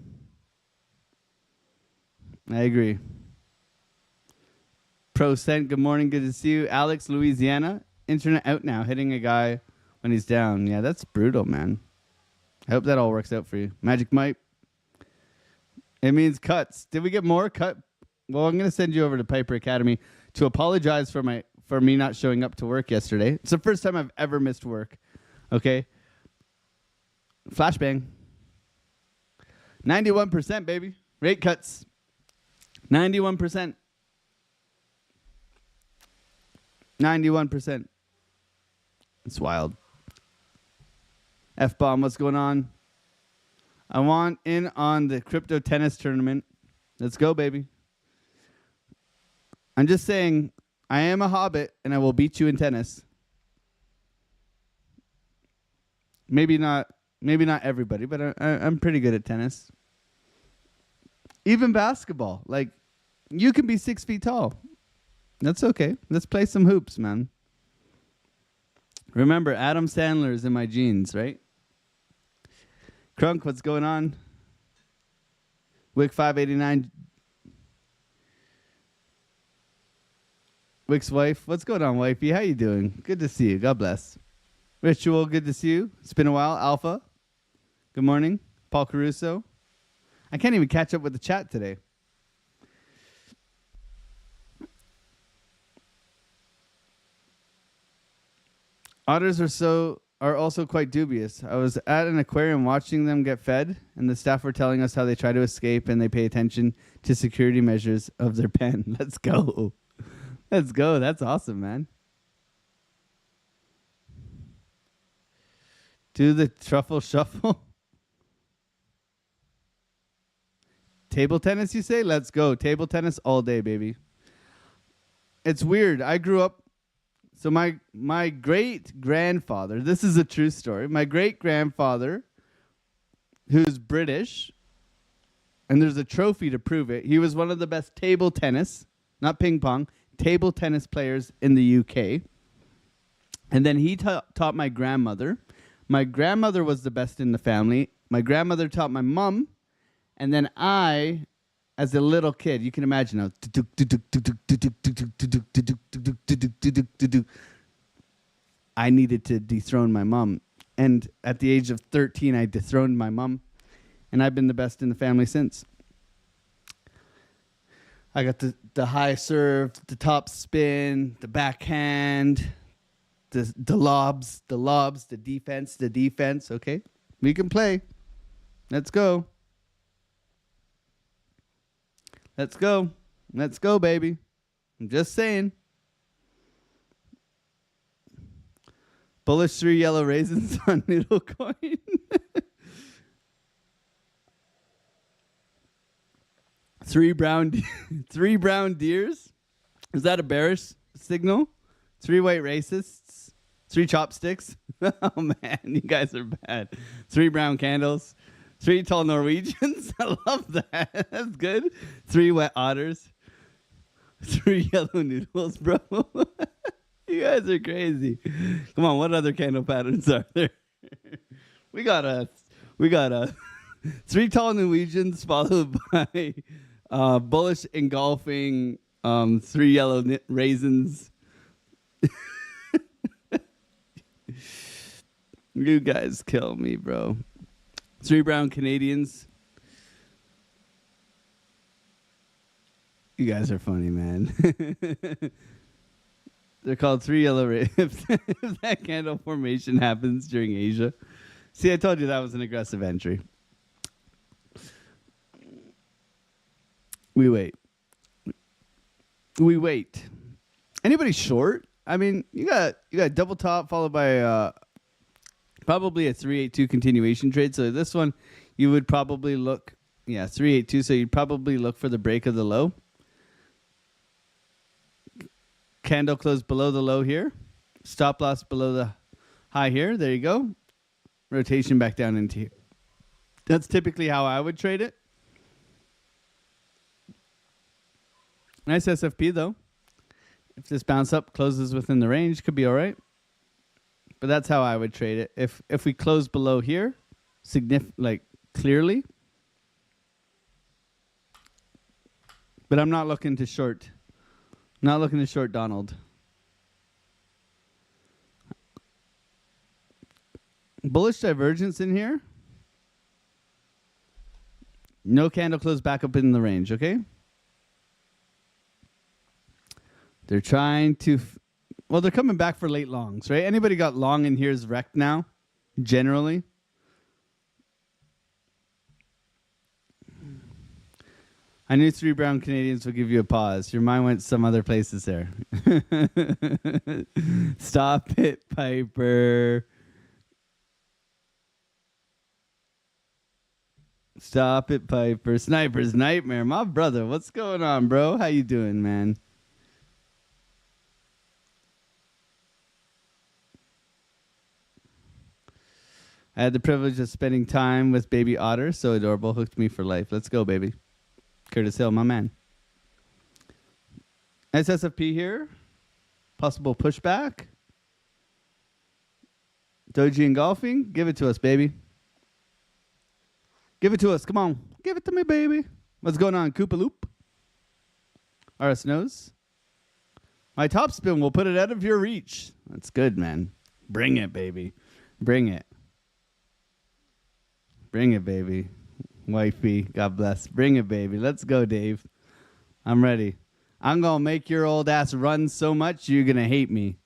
Procent, good morning. Good to see you. Alex, Louisiana. Internet out now. Hitting a guy when he's down. Yeah, that's brutal, man. I hope that all works out for you. Magic Mike. It means cuts. Did we get more cut? Well, I'm going to send you over to Piper Academy to apologize for me not showing up to work yesterday. It's the first time I've ever missed work. Okay. Flashbang. 91%, baby. Rate cuts. 91%. 91%. It's wild. F-bomb, what's going on? I want in on the crypto tennis tournament. Let's go, baby. I'm just saying, I am a hobbit, and I will beat you in tennis. Maybe not everybody, but I'm pretty good at tennis. Even basketball. Like, you can be 6 feet tall. That's okay. Let's play some hoops, man. Remember, Adam Sandler is in my genes, right? Crunk, what's going on? Wick 589. Wick's wife. What's going on, wifey? How you doing? Good to see you. God bless. Ritual, good to see you. It's been a while. Alpha, good morning. Paul Caruso. I can't even catch up with the chat today. Otters are also quite dubious. I was at an aquarium watching them get fed, and the staff were telling us how they try to escape and they pay attention to security measures of their pen. Let's go. Let's go. That's awesome, man. Do the truffle shuffle. Table tennis, you say? Let's go. Table tennis all day, baby. It's weird. I grew up. So my great-grandfather, this is a true story. My great-grandfather, who's British, and there's a trophy to prove it. He was one of the best table tennis, not ping pong, table tennis players in the UK. And then he taught my grandmother. My grandmother was the best in the family. My grandmother taught my mom. And then I, as a little kid, you can imagine how I needed to dethrone my mom. And at the age of 13, I dethroned my mom. And I've been the best in the family since. I got the high serve, the top spin, the backhand, the lobs, the defense. Okay, we can play. Let's go. Let's go. Let's go, baby. I'm just saying. Bullish 3 yellow raisins on noodle coin. Three brown deers. Is that a bearish signal? 3 white racists. 3 chopsticks. Oh, man, you guys are bad. 3 brown candles. 3 tall Norwegians. I love that. That's good. 3 wet otters. 3 yellow noodles, bro. You guys are crazy. Come on, what other candle patterns are there? We got a 3 tall Norwegians followed by bullish engulfing 3 yellow raisins. You guys kill me, bro. 3 brown Canadians. You guys are funny, man. They're called 3 yellow if that candle formation happens during Asia. See, I told you that was an aggressive entry. We wait. Anybody short? I mean, you got double top followed by probably a 382 continuation trade. So this one, you would probably look, 382. So you'd probably look for the break of the low. Candle closed below the low here. Stop loss below the high here. There you go. Rotation back down into here. That's typically how I would trade it. Nice SFP though. If this bounce up closes within the range, could be all right. But that's how I would trade it. If we close below here, clearly. But I'm not looking to short. Not looking to short Donald. Bullish divergence in here. No candle close back up in the range, okay? They're trying to... well, they're coming back for late longs, right? Anybody got long in here is wrecked now, generally. I knew 3 brown Canadians would give you a pause. Your mind went some other places there. Stop it, Piper. Stop it, Piper. Sniper's Nightmare. My brother, what's going on, bro? How you doing, man? I had the privilege of spending time with baby Otter. So adorable. Hooked me for life. Let's go, baby. Curtis Hill, my man. SSFP here. Possible pushback. Doji engulfing. Give it to us, baby. Give it to us. Come on. Give it to me, baby. What's going on, Koopa Loop? RS knows. My top spin will put it out of your reach. That's good, man. Bring it, baby. Bring it. Bring it, baby. Wifey, God bless. Bring it, baby. Let's go, Dave. I'm ready. I'm going to make your old ass run so much you're going to hate me.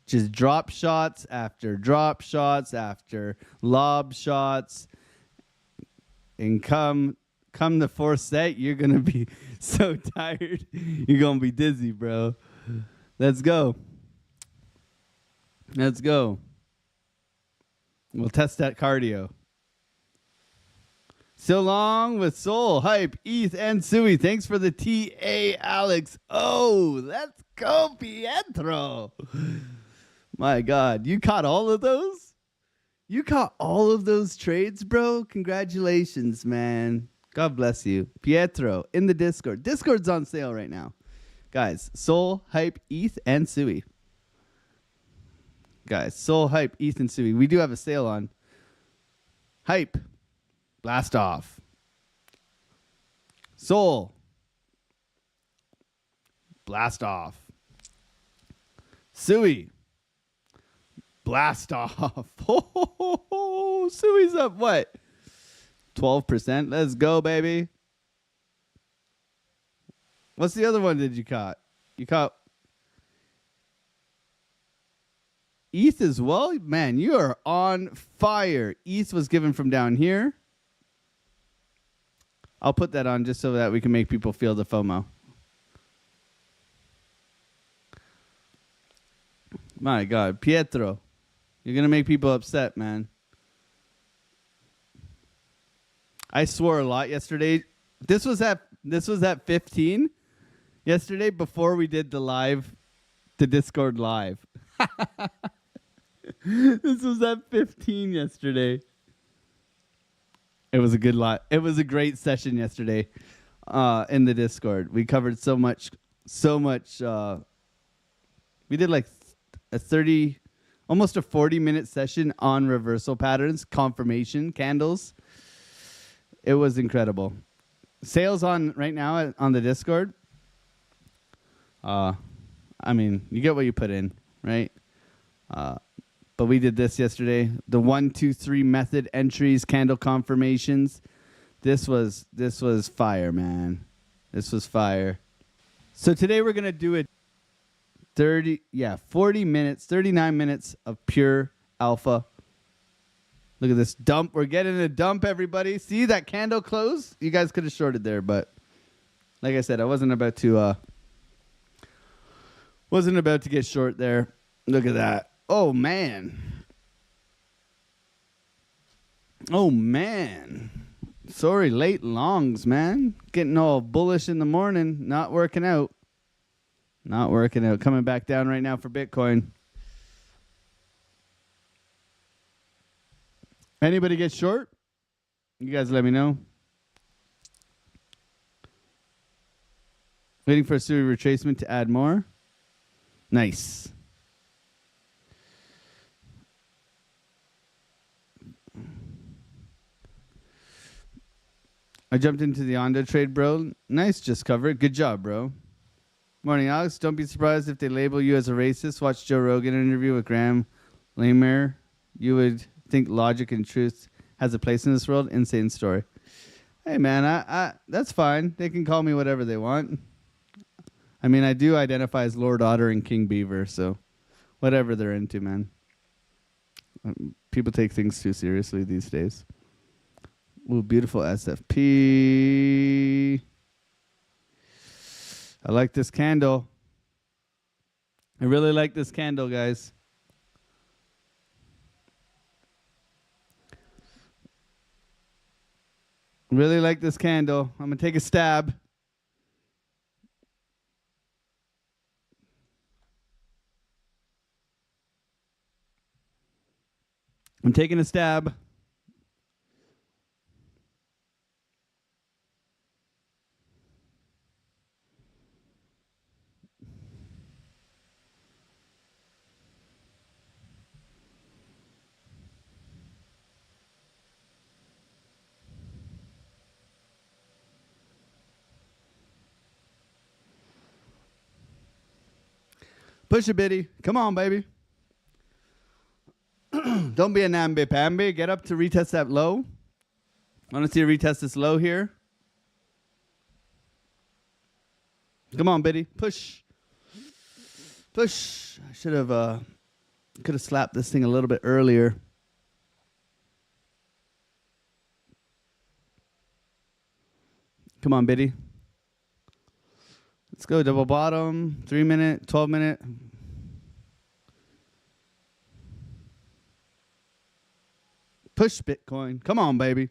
Just drop shots after drop shots after lob shots. And come the fourth set, you're going to be so tired. You're going to be dizzy, bro. Let's go. Let's go. We'll test that cardio. So long with Soul, Hype, ETH, and Sui. Thanks for the TA, Alex. Oh, let's go, Pietro. My God, you caught all of those? You caught all of those trades, bro? Congratulations, man. God bless you. Pietro, in the Discord. Discord's on sale right now. Guys, Soul, Hype, ETH, and Sui. Guys, Soul, Hype, ETH, and Sui. We do have a sale on. Hype. Blast off. Soul. Blast off. Sui. Blast off. Oh, Sui's up what? 12%. Let's go, baby. What's the other one did you caught? You caught ETH as well? Man, you are on fire. ETH was given from down here. I'll put that on just so that we can make people feel the FOMO. My God, Pietro. You're going to make people upset, man. I swore a lot yesterday. This was at 15 yesterday before we did the Discord live. This was at 15 yesterday. It was a good lot. It was a great session yesterday in the Discord. We covered so much. We did like almost a 40-minute session on reversal patterns, confirmation candles. It was incredible. Sales on right now on the Discord. I mean, you get what you put in, right? But we did this yesterday. The 1, 2, 3 method entries, candle confirmations. This was fire, man. This was fire. So today we're gonna do it 40 minutes, 39 minutes of pure alpha. Look at this dump. We're getting a dump, everybody. See that candle close? You guys could have shorted there, but like I said, I wasn't about to get short there. Look at that. Oh man. Sorry, late longs, man. Getting all bullish in the morning. Not working out. Coming back down right now for Bitcoin. Anybody get short? You guys let me know. Waiting for a Sui retracement to add more. Nice. I jumped into the Ondo trade, bro. Nice, just cover it. Good job, bro. Morning, Alex. Don't be surprised if they label you as a racist. Watch Joe Rogan interview with Graham Lamer. You would think logic and truth has a place in this world. Insane story. Hey, man, I that's fine. They can call me whatever they want. I mean, I do identify as Lord Otter and King Beaver, so whatever they're into, man. People take things too seriously these days. Ooh, beautiful SFP. I like this candle. I really like this candle, guys. Really like this candle. I'm going to take a stab. I'm taking a stab. Push it, Biddy. Come on, baby. Don't be a namby-pamby. Get up to retest that low. I want to see you retest this low here. Come on, Biddy. Push. Push. I should have, could have slapped this thing a little bit earlier. Come on, Biddy. Let's go double bottom. 3 minute, 12 minute. Push Bitcoin. Come on, baby.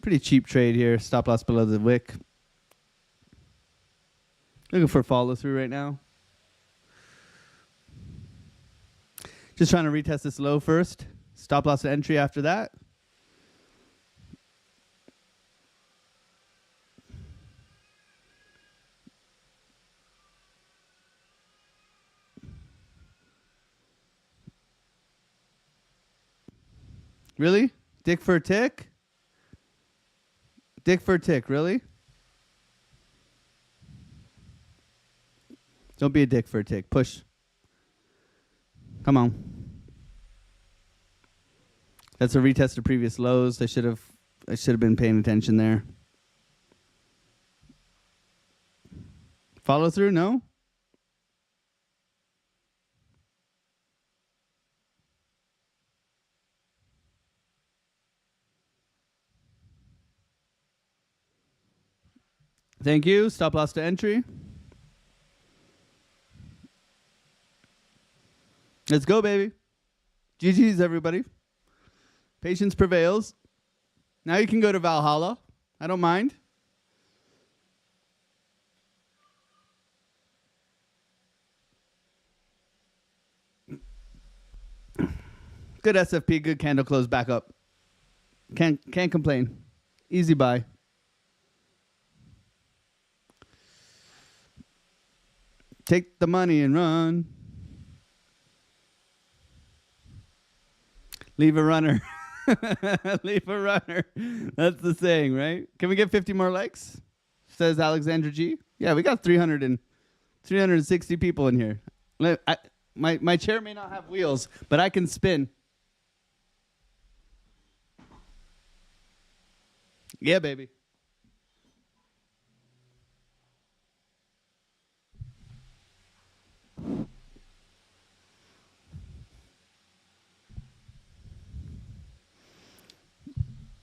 Pretty cheap trade here. Stop loss below the wick. Looking for follow through right now. Just trying to retest this low first. Stop loss entry after that. Really? Dick for a tick? Dick for a tick, really? Don't be a dick for a tick. Push. Come on. That's a retest of previous lows. I should have been paying attention there. Follow through? No? Thank you. Stop loss to entry. Let's go, baby. GG's, everybody. Patience prevails. Now you can go to Valhalla. I don't mind. Good SFP, good candle close back up. Can't complain. Easy buy. Take the money and run. Leave a runner. Leave a runner. That's the saying, right? Can we get 50 more likes? Says Alexandra G. Yeah, we got 360 people in here. My chair may not have wheels, but I can spin. Yeah, baby.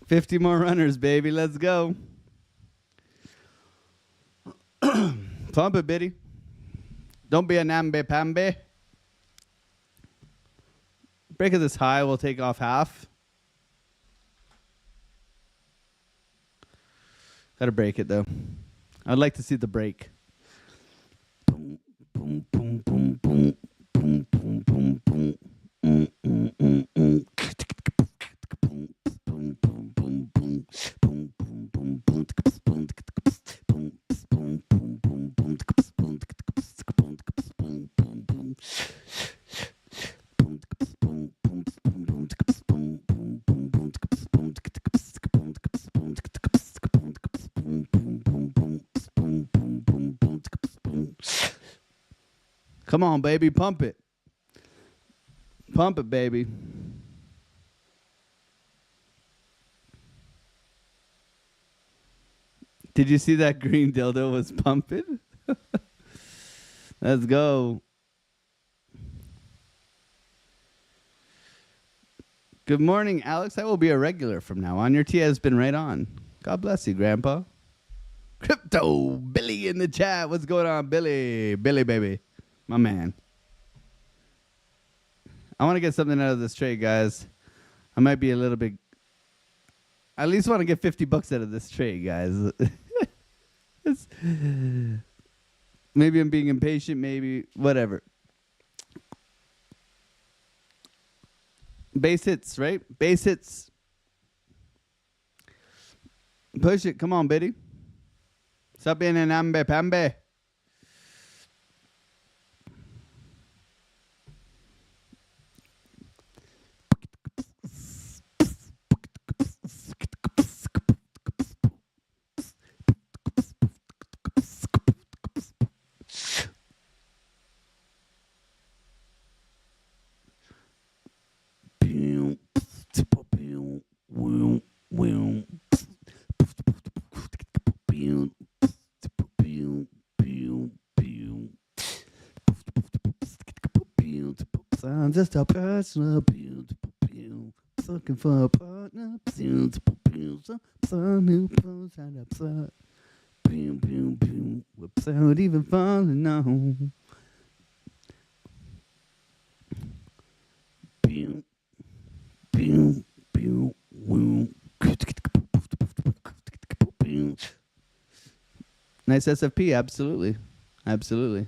$50 more runners, baby. Let's go. Pump it, Biddy. Don't be a namby-pamby. Break of this high, we'll take off half. Gotta break it, though. I'd like to see the break. Boom, boom, boom, boom, boom. Boom, boom, boom, boom. Mm, mm, mm, mm. Come on, baby, pump it. Pump it, baby. Did you see that green dildo was pumping? Let's go. Good morning, Alex. I will be a regular from now on. Your tea has been right on. God bless you, Grandpa. Crypto Billy in the chat. What's going on, Billy? Billy, baby. My man. I want to get something out of this trade, guys. I might be a little bit... I at least want to get $50 out of this trade, guys. Maybe I'm being impatient. Maybe whatever. Base hits, right? Base hits. Push it. Come on, Biddy. Stop being an ambe pambe. I'm just a personal looking for a partner. Some who pulls out upset. Without even falling on. Nice SFP, absolutely. Absolutely.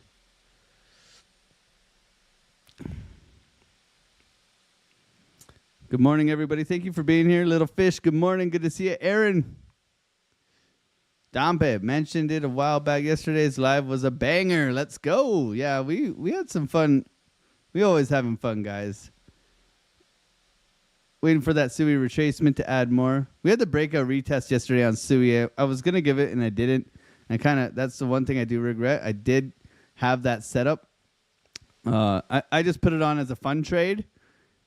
Good morning, everybody. Thank you for being here. Little Fish, good morning. Good to see you. Aaron. Dompe mentioned it a while back. Yesterday's live was a banger. Let's go. Yeah, we had some fun. We always having fun, guys. Waiting for that Sui retracement to add more. We had the breakout retest yesterday on Sui. I was going to give it, and I didn't. And that's the one thing I do regret. I did have that setup. I just put it on as a fun trade,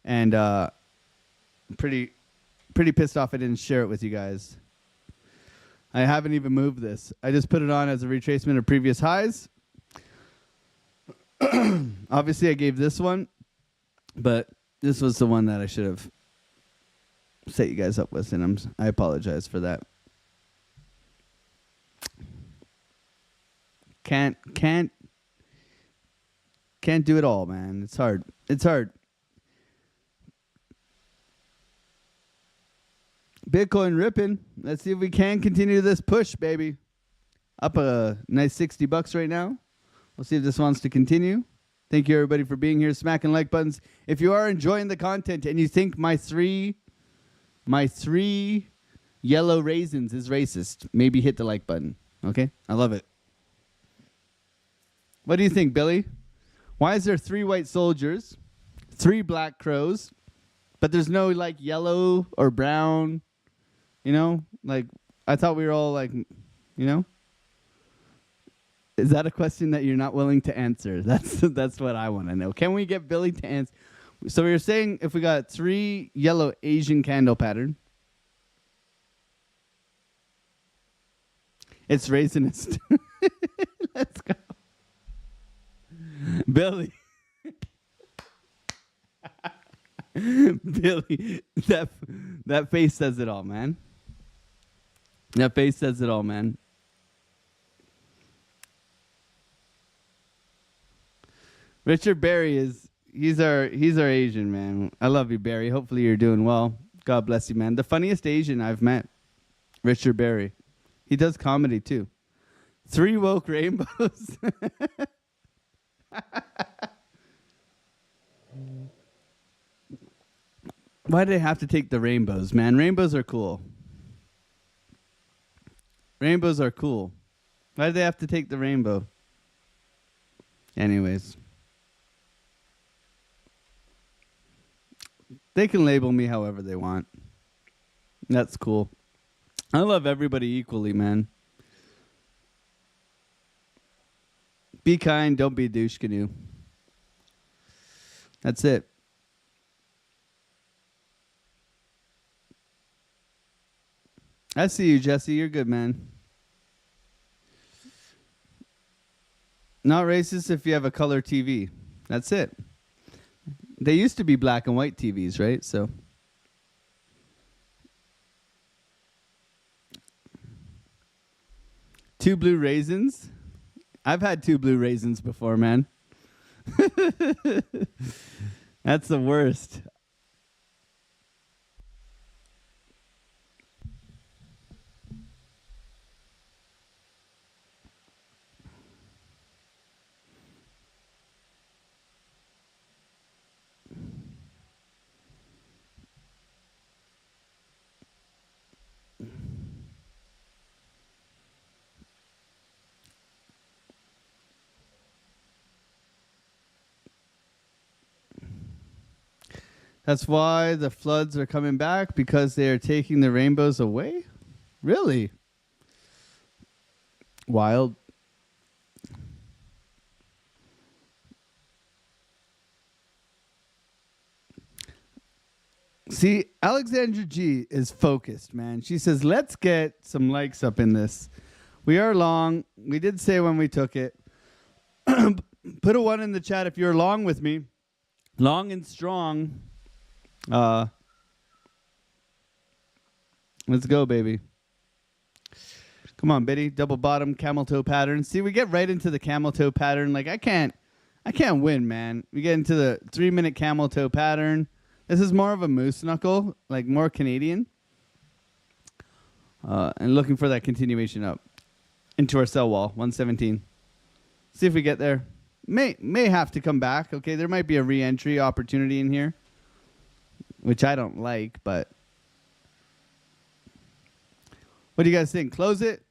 and pretty pissed off I didn't share it with you guys. I haven't even moved this. I just put it on as a retracement of previous highs. Obviously, I gave this one, but this was the one that I should have set you guys up with, and I apologize for that. Can't do it all, man. It's hard. It's hard. Bitcoin ripping. Let's see if we can continue this push, baby. Up a nice $60 right now. We'll see if this wants to continue. Thank you, everybody, for being here. Smacking like buttons. If you are enjoying the content and you think my three yellow raisins is racist, maybe hit the like button. Okay? I love it. What do you think, Billy? Why is there 3 white soldiers, 3 black crows, but there's no, like, yellow or brown? You know? Like, I thought we were all, like, you know? Is that a question that you're not willing to answer? That's what I want to know. Can we get Billy to answer? So we were saying if we got 3 yellow Asian candle pattern, it's raisinist. Let's go. Billy. Billy, that face says it all, man. That face says it all, man. Richard Berry he's our Asian, man. I love you, Barry. Hopefully you're doing well. God bless you, man. The funniest Asian I've met, Richard Berry. He does comedy too. 3 woke rainbows. Why do they have to take the rainbows, man? Rainbows are cool. Rainbows are cool. Why do they have to take the rainbow? Anyways. They can label me however they want. That's cool. I love everybody equally, man. Be kind, don't be a douche canoe. That's it. I see you, Jesse. You're good, man. Not racist if you have a color TV. That's it. They used to be black and white TVs, right? So. Two blue raisins. I've had two blue raisins before, man. That's the worst. That's why the floods are coming back, because they are taking the rainbows away? Really? Wild. See, Alexandra G is focused, man. She says, let's get some likes up in this. We are long. We did say when we took it. Put a 1 in the chat if you're long with me. Long and strong. Let's go, baby. Come on, Biddy. Double bottom camel toe pattern. See, we get right into the camel toe pattern. Like I can't win, man. We get into the 3-minute camel toe pattern. This is more of a moose knuckle, like more Canadian. And looking for that continuation up into our sell wall, 117. See if we get there. May have to come back. Okay, there might be a re-entry opportunity in here, which I don't like, but what do you guys think? Close it?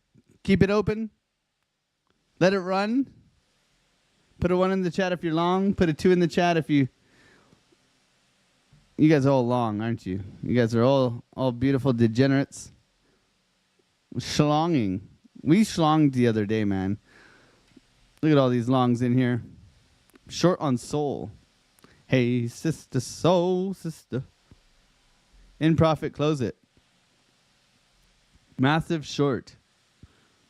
Keep it open? Let it run? Put a 1 in the chat if you're long. Put a 2 in the chat if you... You guys are all long, aren't you? You guys are all beautiful degenerates. Schlonging. We schlonged the other day, man. Look at all these longs in here. Short on soul. Hey, sister, soul, sister. In profit, close it. Massive short.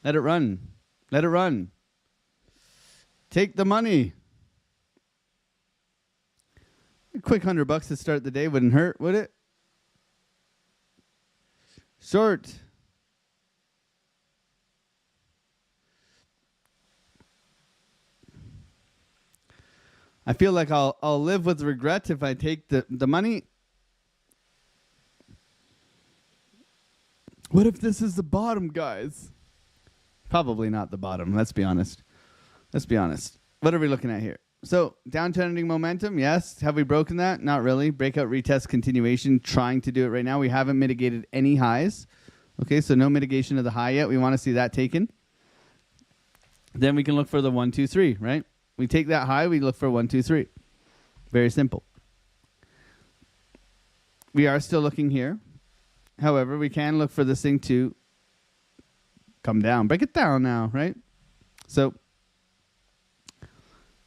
Let it run. Let it run. Take the money. A quick $100 to start the day wouldn't hurt, would it? Short. I feel like I'll live with regret if I take the money. What if this is the bottom, guys? Probably not the bottom. Let's be honest. Let's be honest. What are we looking at here? So, downtrending momentum, yes. Have we broken that? Not really. Breakout, retest, continuation. Trying to do it right now. We haven't mitigated any highs. Okay, so no mitigation of the high yet. We want to see that taken. Then we can look for the 1, 2, 3, right? We take that high, we look for 1, 2, 3. Very simple. We are still looking here. However, we can look for this thing to come down. Break it down now, right? So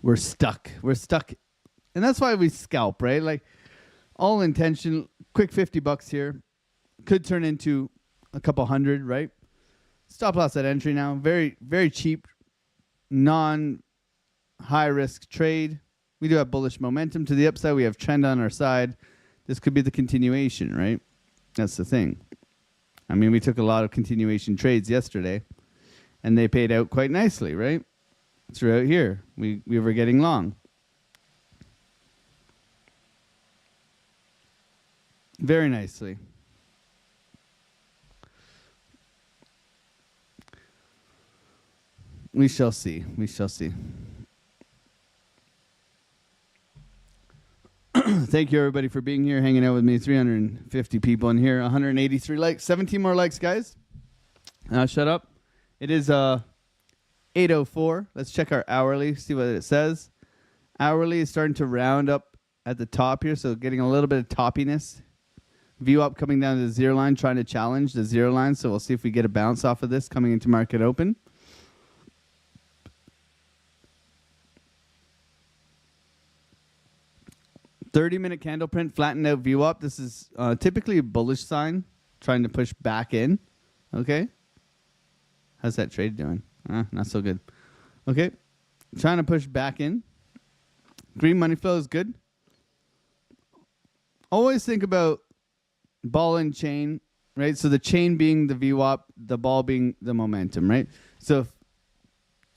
we're stuck. We're stuck. And that's why we scalp, right? Like all intention, quick $50 here. Could turn into a couple hundred, right? Stop loss at entry now. Very, very cheap, non-high risk trade. We do have bullish momentum to the upside. We have trend on our side. This could be the continuation, right? That's the thing. I mean, we took a lot of continuation trades yesterday, and they paid out quite nicely, right? Throughout here, we were getting long. Very nicely. We shall see. We shall see. Thank you, everybody, for being here, hanging out with me. 350 people in here. 183 likes. 17 more likes, guys. Shut up. It is 8:04. Let's check our hourly, see what it says. Hourly is starting to round up at the top here, so getting a little bit of toppiness. View up coming down to the 0 line, trying to challenge the 0 line, so we'll see if we get a bounce off of this coming into market open. $30-minute candle print, flattened out view up. This is typically a bullish sign, trying to push back in. Okay. How's that trade doing? Not so good. Okay. trying to push back in. Green money flow is good. Always think about ball and chain, right? So the chain being the VWAP, the ball being the momentum, right? So if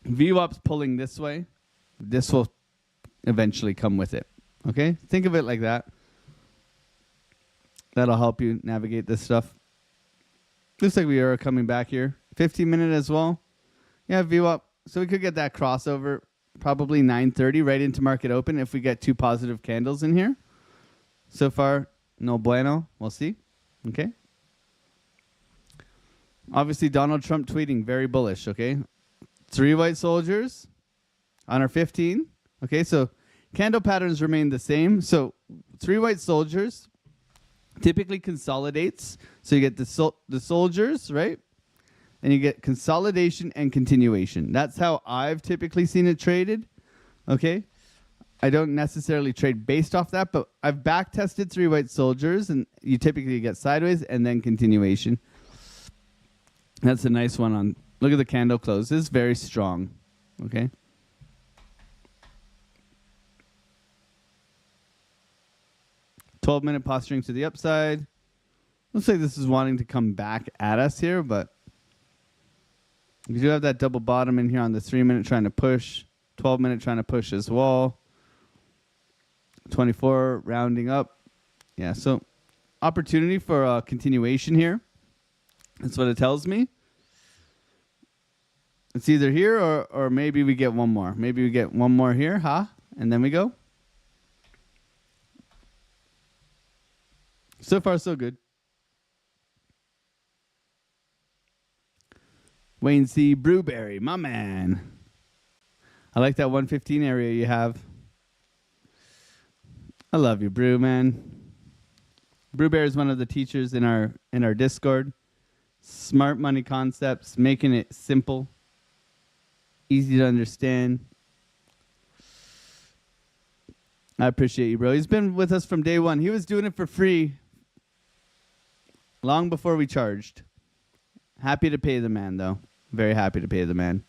VWAP's pulling this way, this will eventually come with it. Okay? Think of it like that. That'll help you navigate this stuff. Looks like we are coming back here. 15-minute as well. Yeah, VWAP. So we could get that crossover probably 9:30 right into market open if we get 2 positive candles in here. So far, no bueno. We'll see. Okay. Obviously, Donald Trump tweeting very bullish. Okay. 3 white soldiers on our 15. Okay. So candle patterns remain the same. So 3 white soldiers typically consolidates. So you get the soldiers, right? And you get consolidation and continuation. That's how I've typically seen it traded. Okay. I don't necessarily trade based off that, but I've back tested 3 white soldiers, and you typically get sideways and then continuation. That's a nice one on. Look at the candle closes, very strong. Okay. $12-minute posturing to the upside. Looks like this is wanting to come back at us here, but we do have that double bottom in here on the 3-minute trying to push. 12-minute trying to push as well. 24 rounding up. Yeah, so opportunity for a continuation here. That's what it tells me. It's either here or maybe we get one more. Maybe we get one more here, huh? And then we go. So far, so good. Wayne C. Brewberry, my man. I like that 115 area you have. I love you, Brew, man. Brewberry is one of the teachers in our Discord. Smart money concepts, making it simple, easy to understand. I appreciate you, bro. He's been with us from day one. He was doing it for free long before we charged. Happy to pay the man, though. Very happy to pay the man.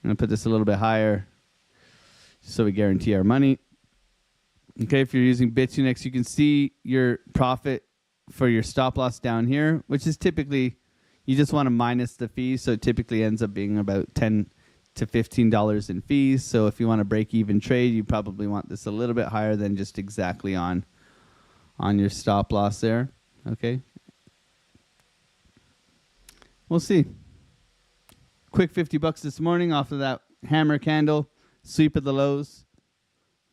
I'm going to put this a little bit higher so we guarantee our money. Okay, if you're using Bitunix, you can see your profit for your stop loss down here, which is typically, you just want to minus the fees, so it typically ends up being about $10 to $15 in fees. So if you want to break even trade, you probably want this a little bit higher than just exactly on your stop loss there. Okay. We'll see. Quick $50 this morning off of that hammer candle, sweep of the lows.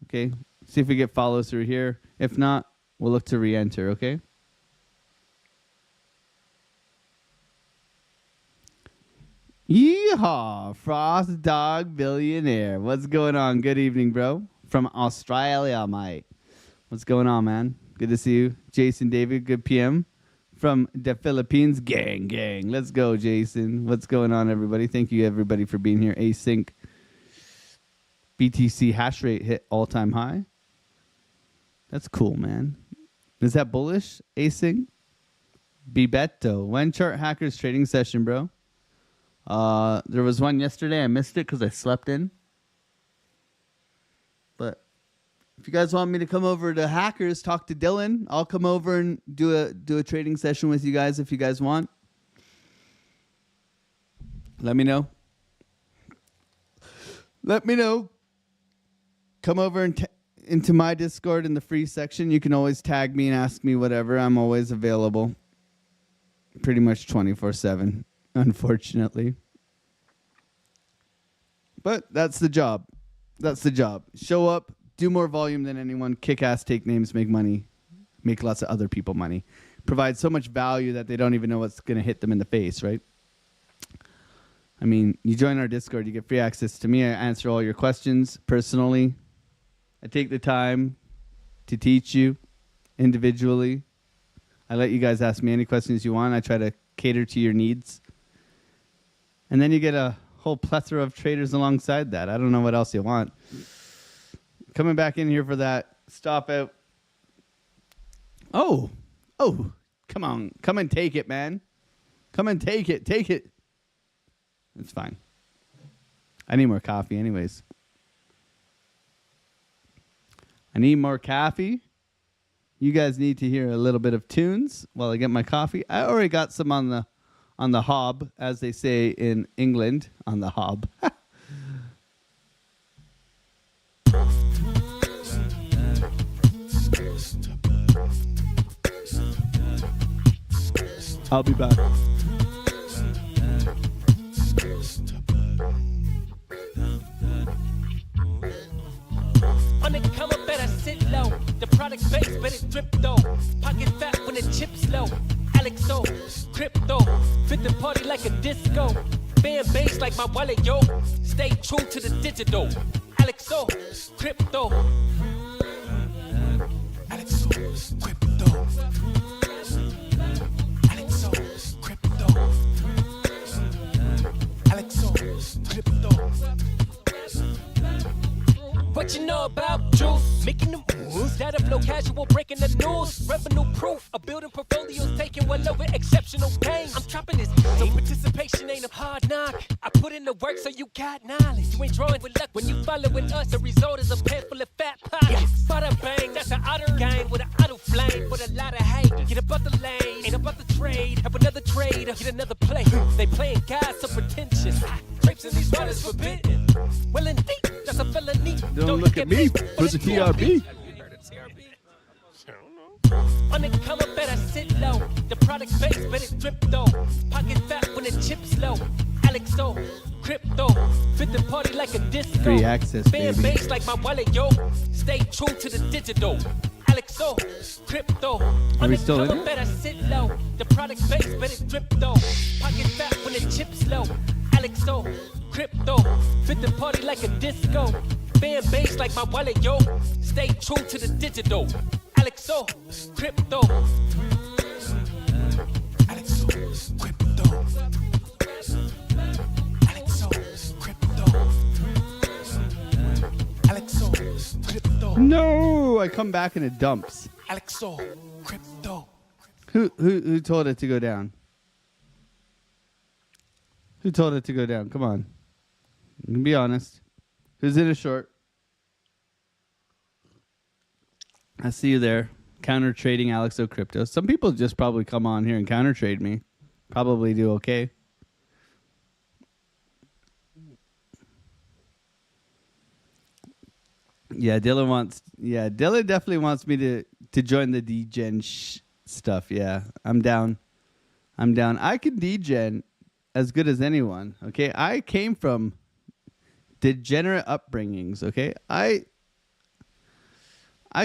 Okay. See if we get follow through here. If not, we'll look to re-enter, okay? Yeehaw! Frost Dog Billionaire. What's going on? Good evening, bro. From Australia, mate. What's going on, man? Good to see you. Jason David, good PM. From the Philippines. Gang. Let's go, Jason. What's going on, everybody? Thank you, everybody, for being here. Async. BTC hash rate hit all-time high. That's cool, man. Is that bullish? Async? Bebeto. When chart hackers trading session, bro? There was one yesterday. I missed it because I slept in. But if you guys want me to come over to Hackers, talk to Dylan, I'll come over and do a trading session with you guys if you guys want. Let me know. Come over and into my Discord in the free section. You can always tag me and ask me whatever. I'm always available. Pretty much 24/7, unfortunately. But that's the job. Show up, do more volume than anyone, kick ass, take names, make money, make lots of other people money. Provide so much value that they don't even know what's going to hit them in the face, right? I mean, you join our Discord, you get free access to me. I answer all your questions personally. I take the time to teach you individually. I let you guys ask me any questions you want. I try to cater to your needs. And then you get a whole plethora of traders alongside that. I don't know what else you want. Coming back in here for that stop out. Oh, come on. Come and take it, man. Come and take it. Take it. It's fine. I need more coffee anyways. I need more coffee. You guys need to hear a little bit of tunes while I get my coffee. I already got some on the hob, as they say in England, on the hob. I'll be back. On the come up, better sit low. The product base, but it drip though. Pocket fat when the chips low. AlexOCrypto, fit the party like a disco. Fan base like my wallet, yo. Stay true to the digital. AlexOCrypto. AlexOCrypto. AlexOCrypto. AlexOCrypto. What you know about juice? Making the moves, that'll flow casual, breaking the news. Revenue proof, a building portfolios, taking well over exceptional gains. I'm trapping this, so participation ain't a hard knock. I put in the work so you got knowledge. You ain't drawing with luck when you following us. The result is a pan full of fat pockets. Bada bang, that's an outer game with an auto flame, with a lot of hate. Get about the lane, ain't about the trade. Have another trader, get another play. They playing God so pretentious. Grapes in these waters forbidden. Well, indeed, that's a felony. Don't look at me for the TRB. On the come up, better sit low. The product base, but it drip though. Pocket fat when the chips low. AlexOCrypto, fit the party like a disco. Free access, Fan baby. base like my wallet, yo. Stay true to the digital. AlexOCrypto. Are we still in come it? up, better sit low. The product base, but it drip though. Pocket fat when the chips low. AlexOCrypto, fit the party like a disco. Fan base like my wallet, yo. Stay true to the digital. AlexOCrypto. AlexOCrypto. AlexOCrypto. AlexOCrypto. No, I come back and it dumps. AlexOCrypto. Who told it to go down? Who told it to go down? Come on. You can be honest. Who's in a short? I see you there. Counter trading AlexOCrypto. Some people just probably come on here and counter trade me. Probably do okay. Yeah, Dylan definitely wants me to join the degen stuff. Yeah, I'm down. I can degen as good as anyone. Okay, I came from degenerate upbringings. Okay, I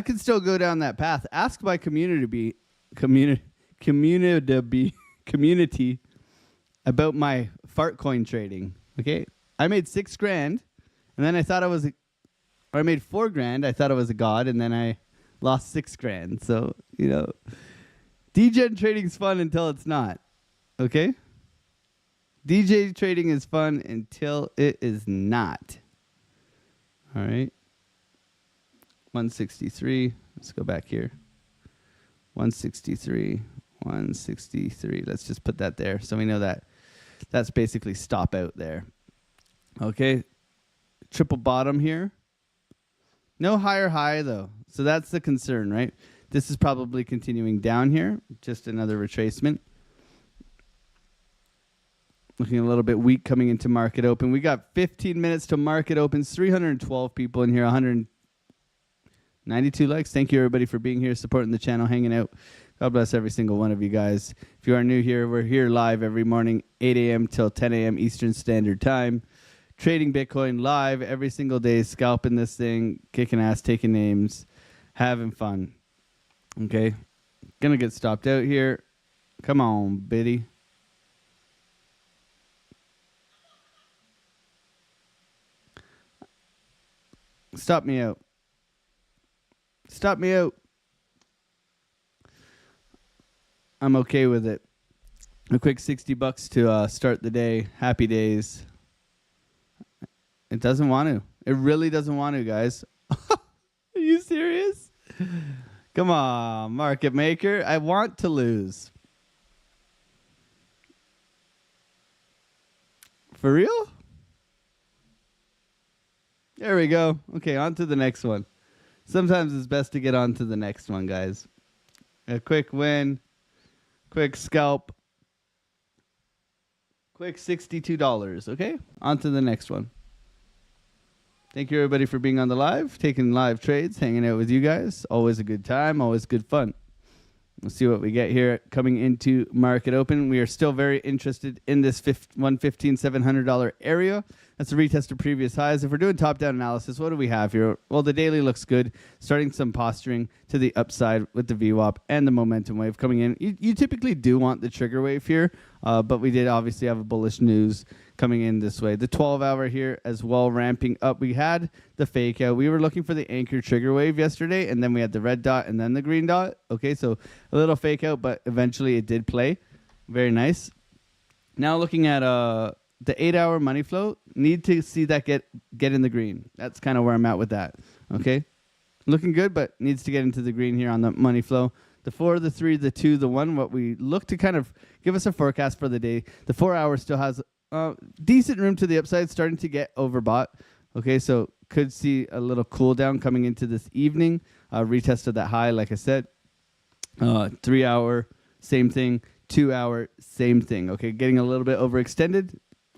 can still go down that path. Ask my community about my fart coin trading. Okay, I made $6,000, and then I thought I made $4,000. I thought I was a god, and then I lost $6,000. So degen trading is fun until it's not. Okay. DJ trading is fun until it is not. All right. 163. Let's go back here. 163. Let's just put that there so we know that that's basically stop out there. Okay. Triple bottom here. No higher high, though. So that's the concern, right? This is probably continuing down here. Just another retracement. Looking a little bit weak coming into market open. We got 15 minutes to market opens. 312 people in here. 192 likes. Thank you, everybody, for being here, supporting the channel, hanging out. God bless every single one of you guys. If you are new here, we're here live every morning, 8 a.m. till 10 a.m. Eastern Standard Time. Trading Bitcoin live every single day, scalping this thing, kicking ass, taking names, having fun. Okay? Gonna get stopped out here. Come on, Biddy. Stop me out. Stop me out. I'm okay with it. A quick $60 to start the day. Happy days. It doesn't want to. It really doesn't want to, guys. Are you serious? Come on, market maker. I want to lose. For real? we go. Okay, on to the next one. Sometimes it's best to get on to the next one, guys. A quick win, quick scalp, quick $62. Okay, on to the next one. Thank you, everybody, for being on the live, taking live trades, hanging out with you guys. Always a good time, always good fun. We'll see what we get here coming into market open. We are still very interested in this $115,700 area. That's a retest of previous highs. If we're doing top-down analysis, what do we have here? Well, the daily looks good, starting some posturing to the upside with the VWAP and the momentum wave coming in. You typically do want the trigger wave here, but we did obviously have a bullish news coming in this way. The 12-hour here as well ramping up. We had the fake out. We were looking for the anchor trigger wave yesterday, and then we had the red dot and then the green dot. Okay, so a little fake out, but eventually it did play. Very nice. Now looking at the 8-hour money flow, need to see that get in the green. That's kind of where I'm at with that. Okay, looking good, but needs to get into the green here on the money flow. The 4, the 3, the 2, the 1, what we look to kind of give us a forecast for the day. The 4-hour still has decent room to the upside, starting to get overbought. Okay, so could see a little cool down coming into this evening. Retest of that high, like I said. 3-hour, same thing. 2-hour, same thing. Okay, getting a little bit overextended.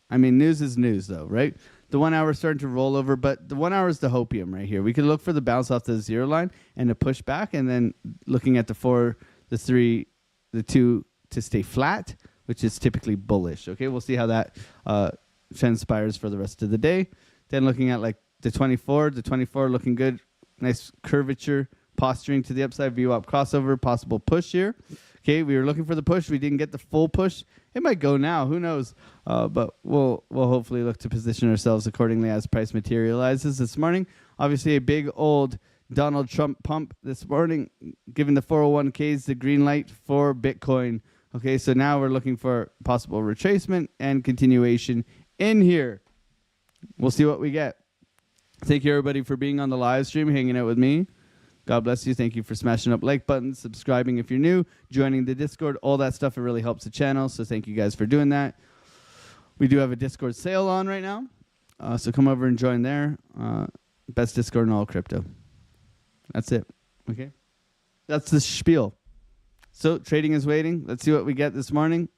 I mean, news is news, though, right? The 1 hour is starting to roll over, but the 1 hour is the hopium right here. We could look for the bounce off the 0 line and a push back, and then looking at the 4, the 3, the 2 to stay flat, which is typically bullish. Okay, we'll see how that transpires for the rest of the day. Then looking at like the 24 looking good. Nice curvature, posturing to the upside, VWAP crossover, possible push here. Okay, we were looking for the push. We didn't get the full push. It might go now. Who knows? But we'll hopefully look to position ourselves accordingly as price materializes this morning. Obviously, a big old Donald Trump pump this morning, giving the 401ks the green light for Bitcoin. Okay, so now we're looking for possible retracement and continuation in here. We'll see what we get. Thank you, everybody, for being on the live stream, hanging out with me. God bless you. Thank you for smashing up like buttons, subscribing if you're new, joining the Discord, all that stuff. It really helps the channel, so thank you guys for doing that. We do have a Discord sale on right now, so come over and join there. Best Discord in all crypto. That's it. Okay? That's the spiel. So trading is waiting. Let's see what we get this morning.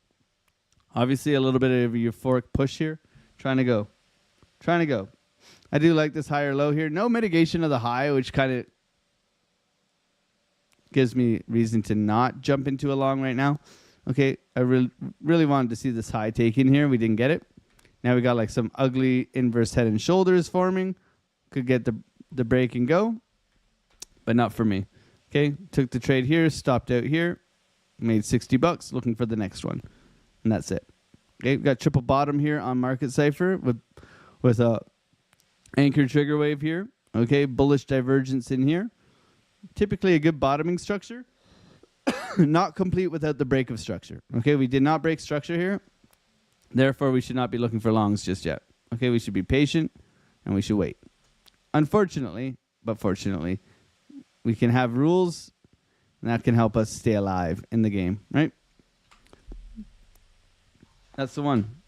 Obviously, a little bit of a euphoric push here. Trying to go. I do like this higher low here. No mitigation of the high, which kind of gives me reason to not jump into a long right now. Okay, I really wanted to see this high taken here. We didn't get it. Now we got like some ugly inverse head and shoulders forming. Could get the break and go, but not for me. Okay, took the trade here, stopped out here, made $60. Looking for the next one, and that's it. Okay, we got triple bottom here on Market Cipher with a anchor trigger wave here. Okay, bullish divergence in here. Typically a good bottoming structure. Not complete without the break of structure. Okay, we did not break structure here. Therefore, we should not be looking for longs just yet. Okay, we should be patient and we should wait. Unfortunately, but fortunately, we can have rules and that can help us stay alive in the game, right? That's the one.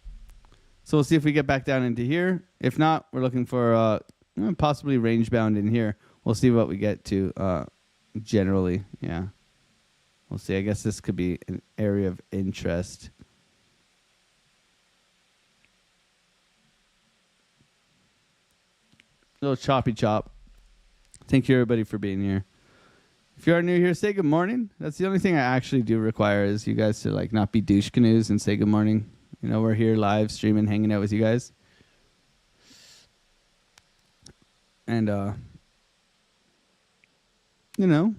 So we'll see if we get back down into here. If not, we're looking for possibly range bound in here. We'll see what we get to generally. Yeah. We'll see. I guess this could be an area of interest. A little choppy chop. Thank you, everybody, for being here. If you are new here, say good morning. That's the only thing I actually do require is you guys to like not be douche canoes and say good morning. You know, we're here live streaming, hanging out with you guys. And, you know,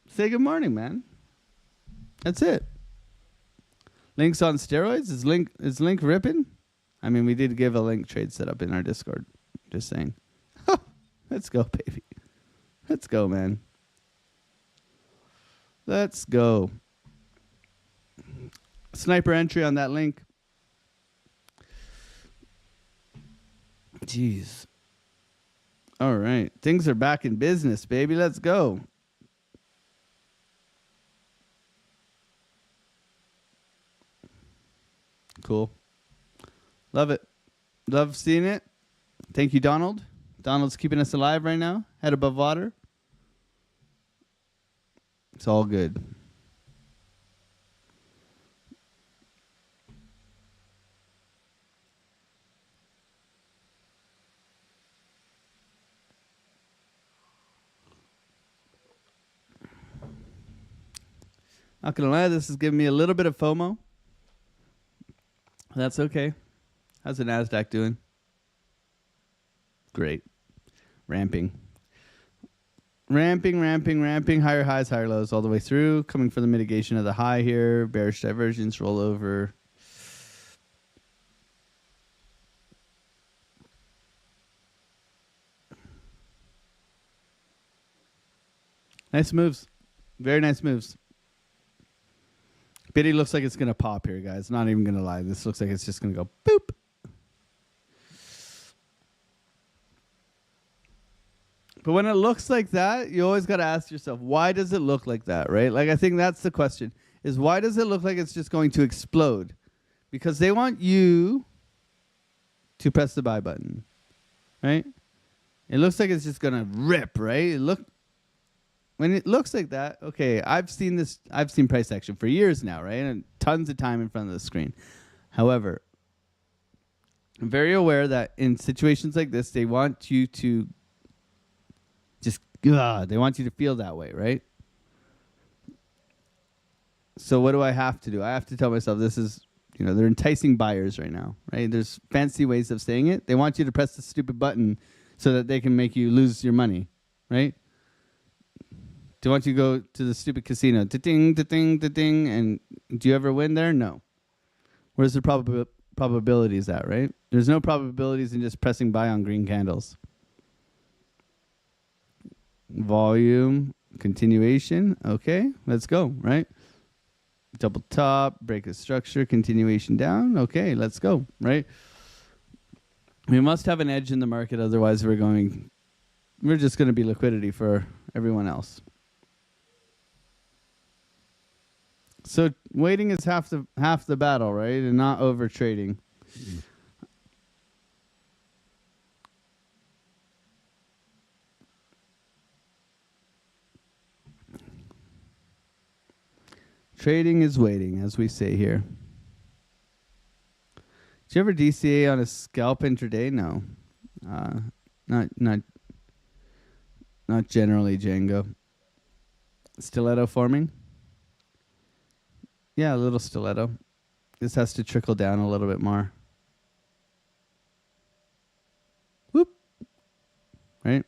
say good morning, man. That's it. Link's on steroids? Is Link ripping? I mean, we did give a Link trade setup in our Discord. Just saying. Let's go, baby. Let's go, man. Let's go. Sniper entry on that Link. Jeez. All right. Things are back in business, baby. Let's go. Cool. Love it. Love seeing it. Thank you, Donald. Donald's keeping us alive right now. Head above water. It's all good. Not gonna lie, this is giving me a little bit of FOMO. That's okay. How's the NASDAQ doing? Great. Ramping. Ramping. Higher highs, higher lows all the way through. Coming for the mitigation of the high here. Bearish divergence, rollover. Nice moves. Very nice moves. Biddy looks like it's going to pop here, guys. Not even going to lie. This looks like it's just going to go boop. But when it looks like that, you always got to ask yourself, why does it look like that, right? Like, I think that's the question, is why does it look like it's just going to explode? Because they want you to press the buy button, right? It looks like it's just going to rip, right? When it looks like that, okay, I've seen price action for years now, right? And tons of time in front of the screen. However, I'm very aware that in situations like this, they want you to they want you to feel that way, right? So what do I have to do? I have to tell myself this is, they're enticing buyers right now, right? There's fancy ways of saying it. They want you to press the stupid button so that they can make you lose your money, right? They want you to go to the stupid casino. Da-ding, da-ding, da-ding. And do you ever win there? No. Where's the probabilities at, right? There's no probabilities in just pressing buy on green candles. Volume, continuation. Okay, let's go, right? Double top, break a structure, continuation down. Okay, let's go, right? We must have an edge in the market. Otherwise, we're just going to be liquidity for everyone else. So waiting is half the battle, right? And not over trading. Trading is waiting, as we say here. Did you ever DCA on a scalp intraday? No, not generally. Django. Stiletto forming. Yeah, a little stiletto. This has to trickle down a little bit more. Whoop. Right?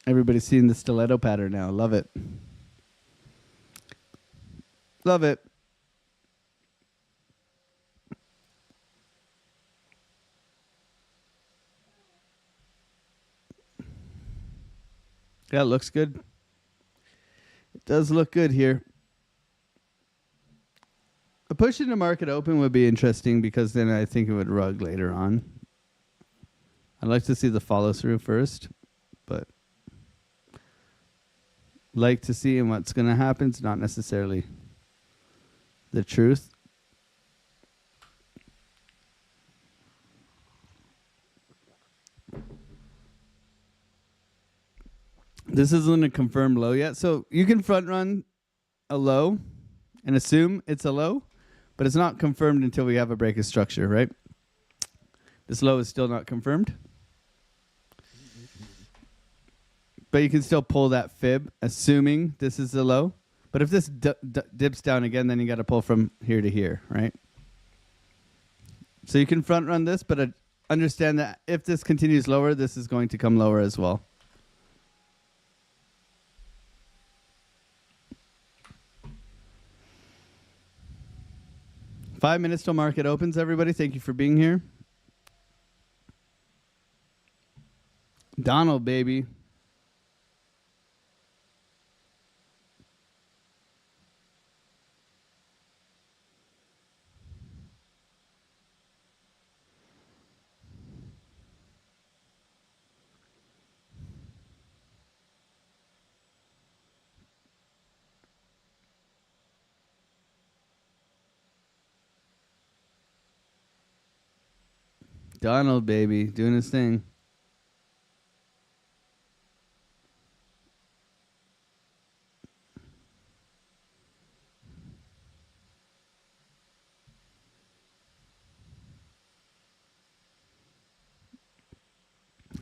Everybody's seeing the stiletto pattern now. Love it. Love it. Yeah, it looks good. It does look good here. A push into market open would be interesting because then I think it would rug later on. I'd like to see the follow through first, but like to see what's going to happen is not necessarily the truth. This isn't a confirmed low yet. So you can front run a low and assume it's a low, but it's not confirmed until we have a break of structure, right? This low is still not confirmed. But you can still pull that fib, assuming this is the low. But if this dips down again, then you got to pull from here to here, right? So you can front run this, but understand that if this continues lower, this is going to come lower as well. Five minutes till market opens, everybody. Thank you for being here. Donald, baby. Donald, baby, doing his thing.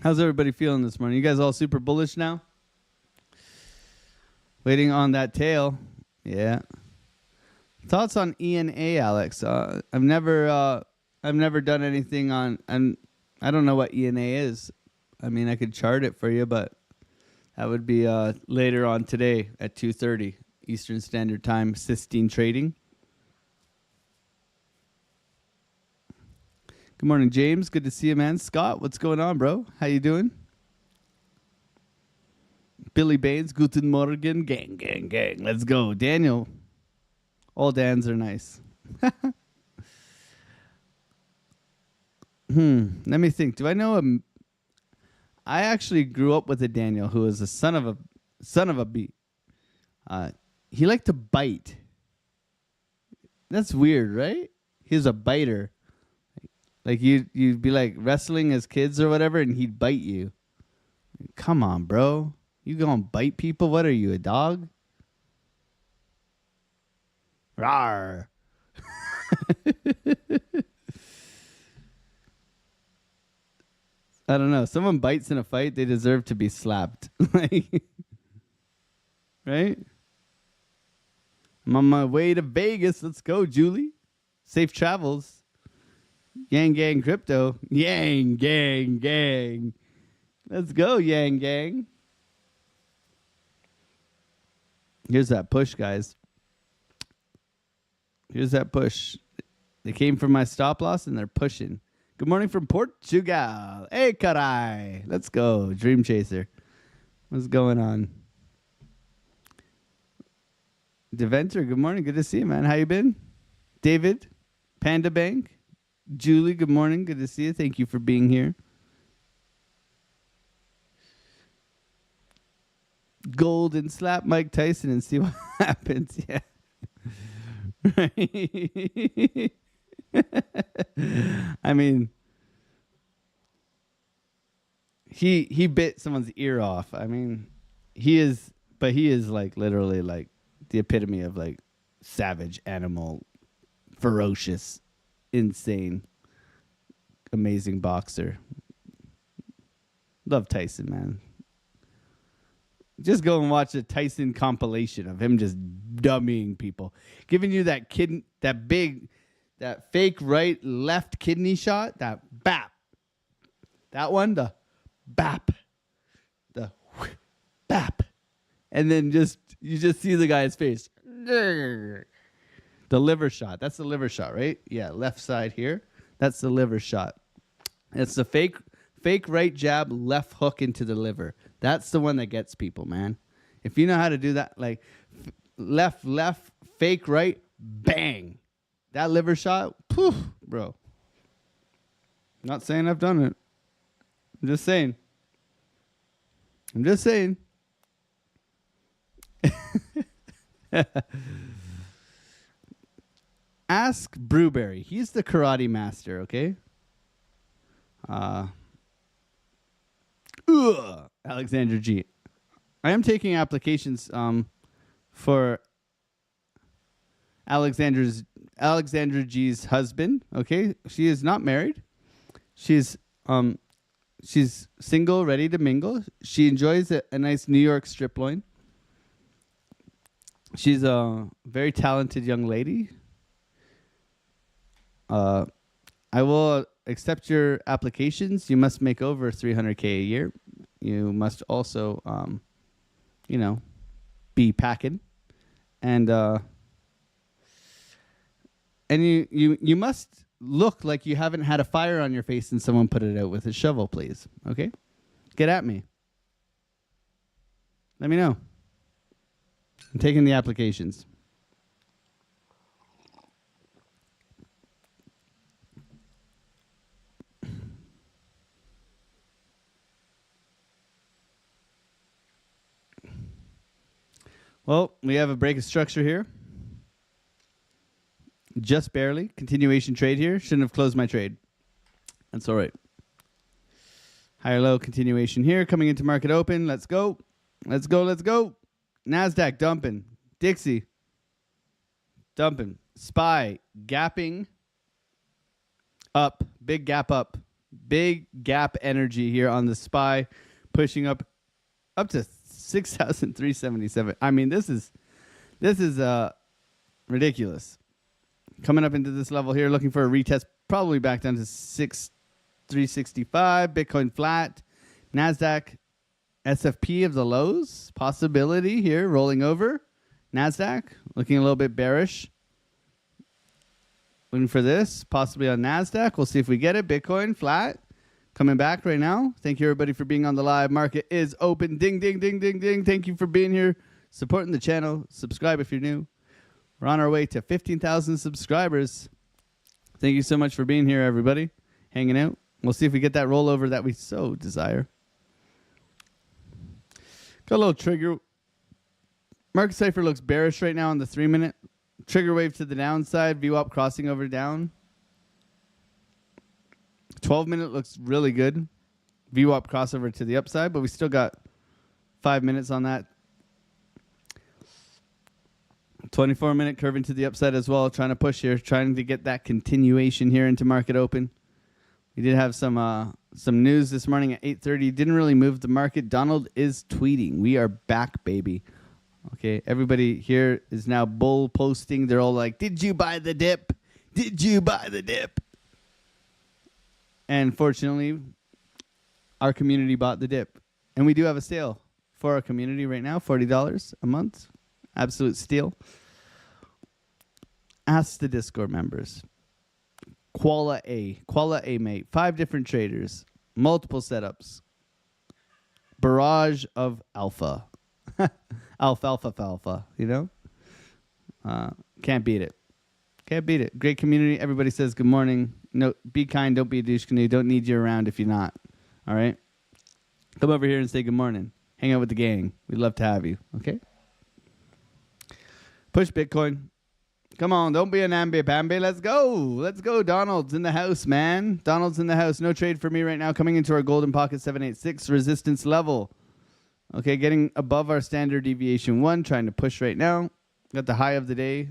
How's everybody feeling this morning? You guys all super bullish now? Waiting on that tail. Yeah. Thoughts on ENA, Alex? I've never done anything on, and I don't know what ENA is. I mean, I could chart it for you, but that would be later on today at 2:30 Eastern Standard Time, cysteine trading. Good morning, James. Good to see you, man. Scott, what's going on, bro? How you doing? Billy Baines, guten Morgen. Gang, gang, gang. Let's go. Daniel. All Dans are nice. Let me think. Do I know him? I actually grew up with a Daniel who was a son of a bee. He liked to bite. That's weird, right? He was a biter. Like you'd be like wrestling as kids or whatever, and he'd bite you. Come on, bro. You gonna bite people? What are you, a dog? Rawr. I don't know. Someone bites in a fight, they deserve to be slapped. Right? I'm on my way to Vegas. Let's go, Julie. Safe travels. Yang Gang Crypto. Yang Gang Gang. Let's go, Yang Gang. Here's that push, guys. Here's that push. They came from my stop loss, and they're pushing. Good morning from Portugal. Hey, caray. Let's go. Dream Chaser. What's going on? Deventer, good morning. Good to see you, man. How you been? David, Panda Bank. Julie, good morning. Good to see you. Thank you for being here. Golden slap Mike Tyson and see what happens. Yeah. Right. I mean, he bit someone's ear off. I mean, he is like literally like the epitome of like savage animal, ferocious, insane, amazing boxer. Love Tyson, man. Just go and watch a Tyson compilation of him just dummying people, giving you that fake right left kidney shot, that bap, that one, the bap, the bap, and then you just see the guy's face. The liver shot. That's the liver shot, right? Yeah, left side here. That's the liver shot. It's the fake right jab, left hook into the liver. That's the one that gets people, man. If you know how to do that, like left, fake right, bang. That liver shot, poof, bro. Not saying I've done it. I'm just saying. Ask Brewberry. He's the karate master, okay? Alexander G. I am taking applications for Alexandra G's husband. Okay, she is not married. She's single, ready to mingle. She enjoys a nice New York strip loin. She's a very talented young lady. I will accept your applications. You must make over $300K a year. You must also, be packing, and you must look like you haven't had a fire on your face and someone put it out with a shovel, please. Okay, get at me. Let me know. I'm taking the applications. Well, we have a break of structure here. Just barely. Continuation trade here. Shouldn't have closed my trade. That's all right. Higher low continuation here. Coming into market open. Let's go. Let's go. Let's go. NASDAQ dumping. Dixie dumping. SPY gapping up. Big gap up. Big gap energy here on the SPY. Pushing up to 6,377. I mean, this is ridiculous. Coming up into this level here, looking for a retest, probably back down to 6,365. Bitcoin flat. NASDAQ SFP of the lows. Possibility here, rolling over. NASDAQ looking a little bit bearish. Looking for this, possibly on NASDAQ. We'll see if we get it. Bitcoin flat. Coming back right now. Thank you, everybody, for being on the live. Market is open. Ding, ding, ding, ding, ding. Thank you for being here, supporting the channel. Subscribe if you're new. We're on our way to 15,000 subscribers. Thank you so much for being here, everybody. Hanging out. We'll see if we get that rollover that we so desire. Got a little trigger. Market cipher looks bearish right now on the 3-minute. Trigger wave to the downside. VWAP crossing over down. 12-minute looks really good. VWAP crossover to the upside, but we still got 5 minutes on that. 24-minute curve into the upside as well. Trying to push here. Trying to get that continuation here into market open. We did have some news this morning at 8:30. Didn't really move the market. Donald is tweeting. We are back, baby. Okay, everybody here is now bull posting. They're all like, did you buy the dip? Did you buy the dip? And fortunately, our community bought the dip. And we do have a sale for our community right now, $40 a month. Absolute steal. Ask the Discord members. Quala A mate. 5 different traders. Multiple setups. Barrage of alpha. Alpha, you know? Can't beat it. Can't beat it. Great community. Everybody says good morning. No, be kind. Don't be a douche canoe. Don't need you around if you're not. All right? Come over here and say good morning. Hang out with the gang. We'd love to have you. Okay? Push Bitcoin. Come on. Don't be an ambi-bambi. Let's go. Let's go. Donald's in the house, man. Donald's in the house. No trade for me right now. Coming into our golden pocket 786 resistance level. Okay, getting above our standard deviation 1. Trying to push right now. Got the high of the day.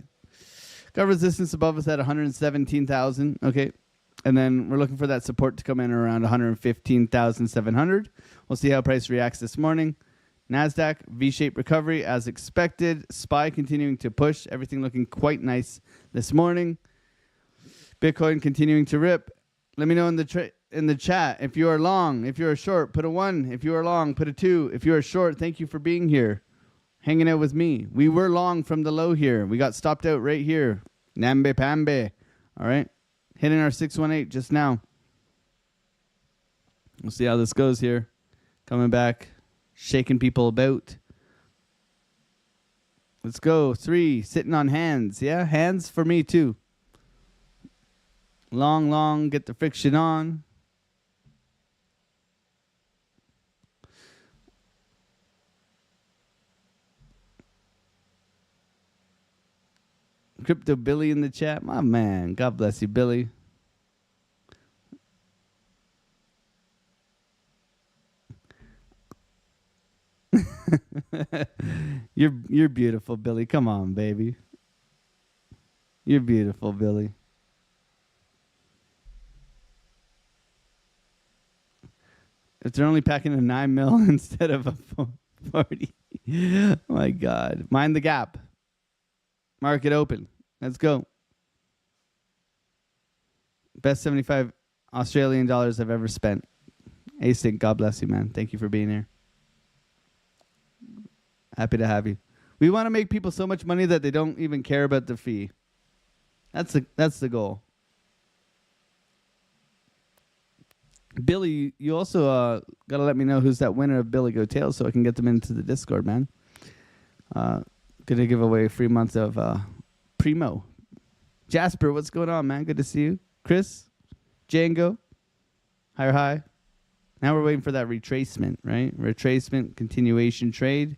Got resistance above us at 117,000. Okay. And then we're looking for that support to come in around 115,700. We'll see how price reacts this morning. NASDAQ, V-shaped recovery as expected. SPY continuing to push. Everything looking quite nice this morning. Bitcoin continuing to rip. Let me know in the chat if you are long. If you are short, put a 1. If you are long, put a 2. If you are short, thank you for being here. Hanging out with me. We were long from the low here. We got stopped out right here. Nambe Pambe. All right. Hitting our 618 just now. We'll see how this goes here. Coming back. Shaking people about. Let's go. 3. Sitting on hands. Yeah, hands for me too. Long. Get the friction on. Crypto Billy in the chat. My man. God bless you, Billy. You're beautiful, Billy. Come on, baby. You're beautiful, Billy. If they're only packing a 9 mil instead of a 40. Oh my God. Mind the gap. Market open. Let's go. Best 75 Australian dollars I've ever spent. Async, God bless you, man. Thank you for being here. Happy to have you. We want to make people so much money that they don't even care about the fee. That's the goal. Billy, you also got to let me know who's that winner of Billy Go Tails so I can get them into the Discord, man. Gonna give away a free month of Primo. Jasper, what's going on, man? Good to see you. Chris, Django, higher. Now we're waiting for that retracement, right? Retracement, continuation trade.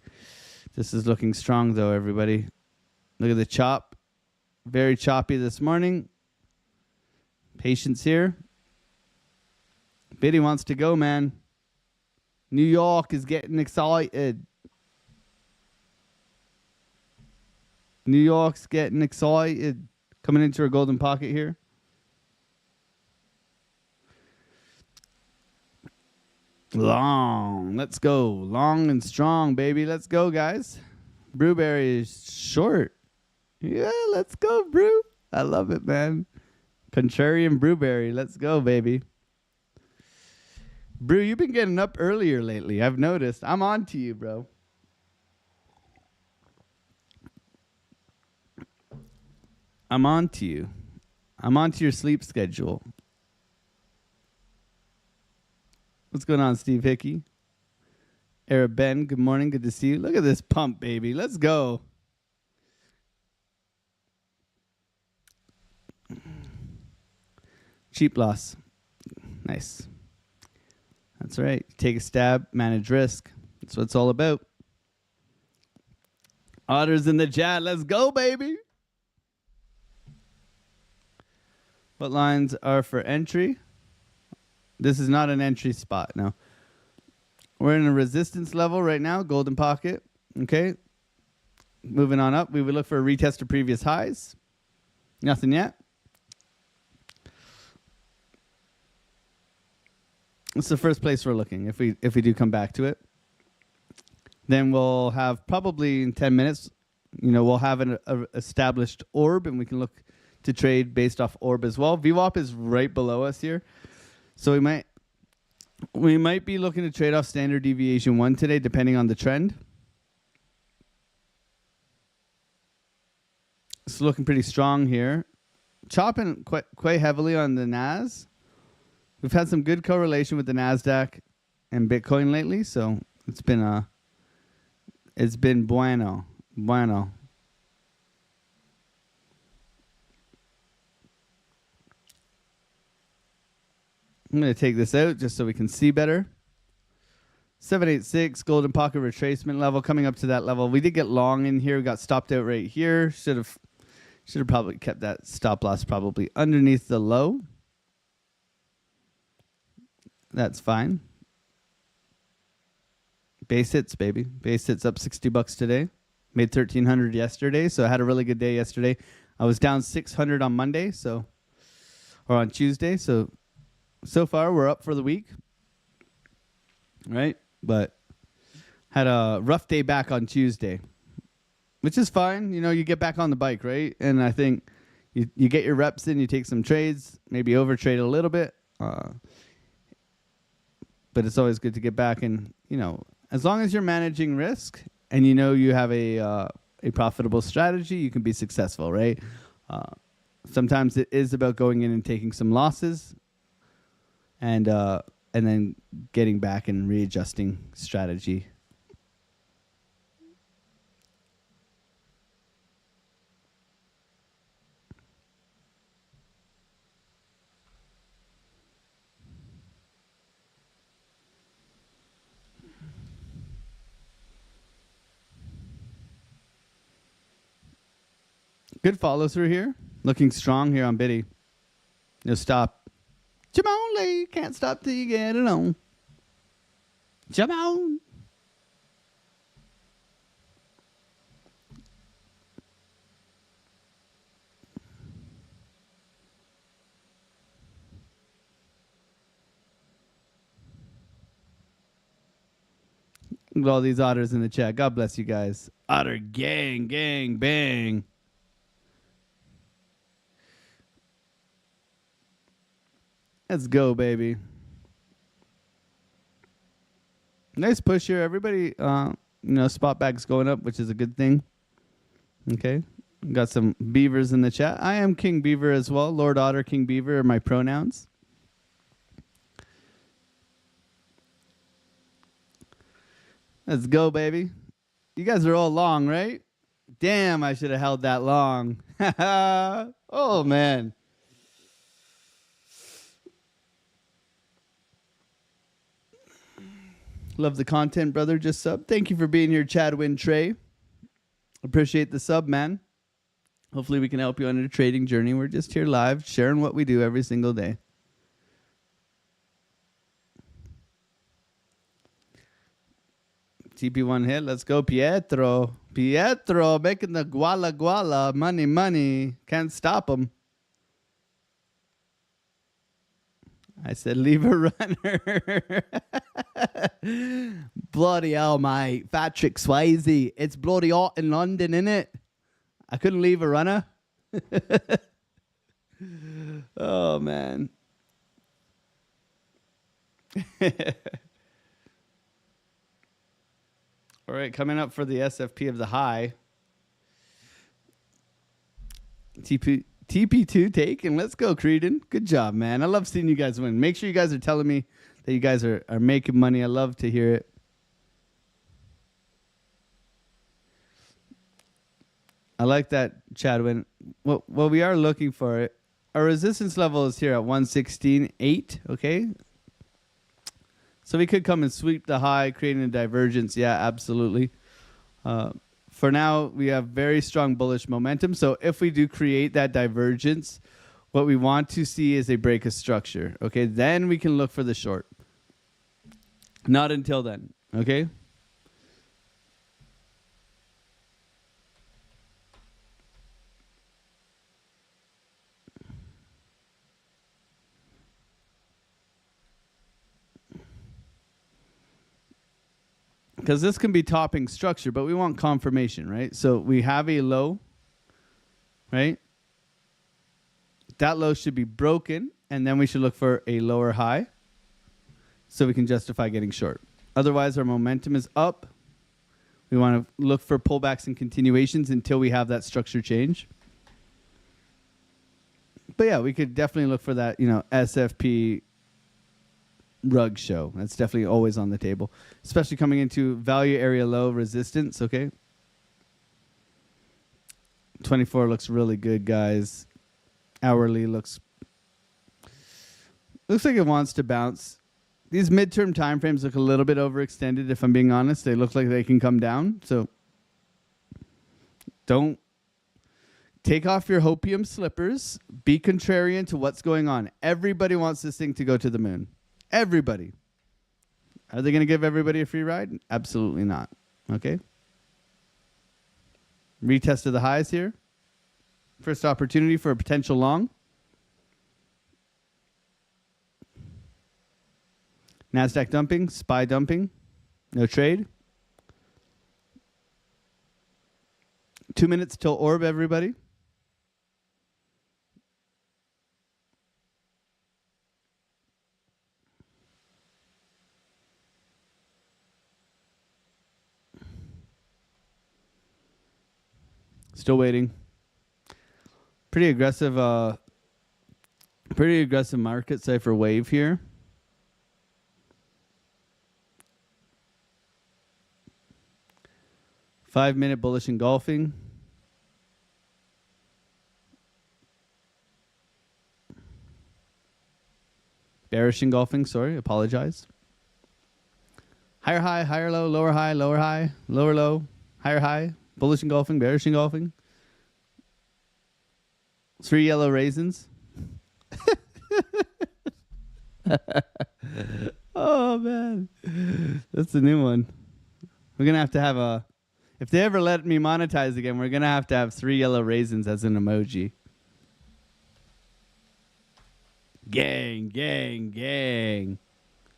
This is looking strong, though, everybody. Look at the chop. Very choppy this morning. Patience here. Biddy wants to go, man. New York is getting excited. New York's getting excited. Coming into our golden pocket here. Long. Let's go. Long and strong, baby. Let's go, guys. Brewberry is short. Yeah, let's go, Brew. I love it, man. Contrarian Brewberry. Let's go, baby. Brew, you've been getting up earlier lately. I've noticed. I'm on to you, bro. I'm on to you. I'm on to your sleep schedule. What's going on, Steve Hickey? Arab Ben, good morning. Good to see you. Look at this pump, baby. Let's go. Cheap loss. Nice. That's right. Take a stab, manage risk. That's what it's all about. Otters in the chat. Let's go, baby. What lines are for entry? This is not an entry spot. No. We're in a resistance level right now. Golden pocket. Okay. Moving on up. We would look for a retest of previous highs. Nothing yet. It's the first place we're looking if we do come back to it. Then we'll have probably in 10 minutes, we'll have an established orb and we can look to trade based off orb as well. VWAP is right below us here. So we might be looking to trade off standard deviation 1 today depending on the trend. It's looking pretty strong here. Chopping quite heavily on the Nas. We've had some good correlation with the NASDAQ and Bitcoin lately, so it's been bueno. I'm going to take this out just so we can see better. 786 golden pocket retracement level coming up to that level. We did get long in here. We got stopped out right here. Should have probably kept that stop loss probably underneath the low. That's fine. Base hits, baby. Base hits up $60 today. Made 1,300 yesterday, so I had a really good day yesterday. I was down 600 on Monday, or on Tuesday. So far we're up for the week, right? But had a rough day back on Tuesday, which is fine. You get back on the bike, right? And I think you get your reps in, you take some trades, maybe overtrade a little bit. But it's always good to get back and, as long as you're managing risk and you have a profitable strategy, you can be successful, right? Sometimes it is about going in and taking some losses and then getting back and readjusting strategy. Good follow through here. Looking strong here on Biddy. No stop. Come on, Lee. Can't stop till you get it on. Come on. Look at all these otters in the chat. God bless you guys. Otter gang, gang, bang. Let's go, baby. Nice push here. Everybody, spot bags going up, which is a good thing. Okay. Got some beavers in the chat. I am King Beaver as well. Lord Otter, King Beaver are my pronouns. Let's go, baby. You guys are all long, right? Damn, I should have held that long. Oh, man. Love the content, brother. Just sub. Thank you for being here, Chadwin Trey. Appreciate the sub, man. Hopefully we can help you on your trading journey. We're just here live, sharing what we do every single day. TP1 hit. Let's go, Pietro. Pietro making the guala. Money. Can't stop him. I said, leave a runner. Bloody hell, mate. Patrick Swayze. It's bloody hot in London, innit? I couldn't leave a runner. Oh, man. All right, coming up for the SFP of the high. TP2 taken. Let's go, Creedon. Good job, man. I love seeing you guys win. Make sure you guys are telling me that you guys are making money. I love to hear it. I like that, Chadwin. Well, we are looking for it. Our resistance level is here at 116.8, okay? So we could come and sweep the high, creating a divergence. Yeah, absolutely. For now, we have very strong bullish momentum. So if we do create that divergence, what we want to see is a break of structure. Okay, then we can look for the short. Not until then. Okay. Because this can be topping structure, but we want confirmation, right? So we have a low, right? That low should be broken, and then we should look for a lower high so we can justify getting short. Otherwise, our momentum is up. We want to look for pullbacks and continuations until we have that structure change. But yeah, we could definitely look for that, SFP rug show. That's definitely always on the table, especially coming into value area low resistance. Okay, 24 looks really good, guys. Hourly looks like it wants to bounce. These midterm time frames look a little bit overextended, if I'm being honest. They look like they can come down, so don't take off your hopium slippers. Be contrarian to what's going on. Everybody wants this thing to go to the moon. Everybody. Are they going to give everybody a free ride? Absolutely not. Okay. Retest of the highs here. First opportunity for a potential long. NASDAQ dumping. SPY dumping. No trade. 2 minutes till orb, everybody. Still waiting. Pretty aggressive market, say, for wave here. Five-minute bullish engulfing. Bearish engulfing, sorry, apologize. Higher high, higher low, lower high, lower low, higher high. Bullish engulfing, bearish engulfing. 3 yellow raisins. Oh, man. That's the new one. We're going to have a... If they ever let me monetize again, we're going to have 3 yellow raisins as an emoji. Gang, gang, gang.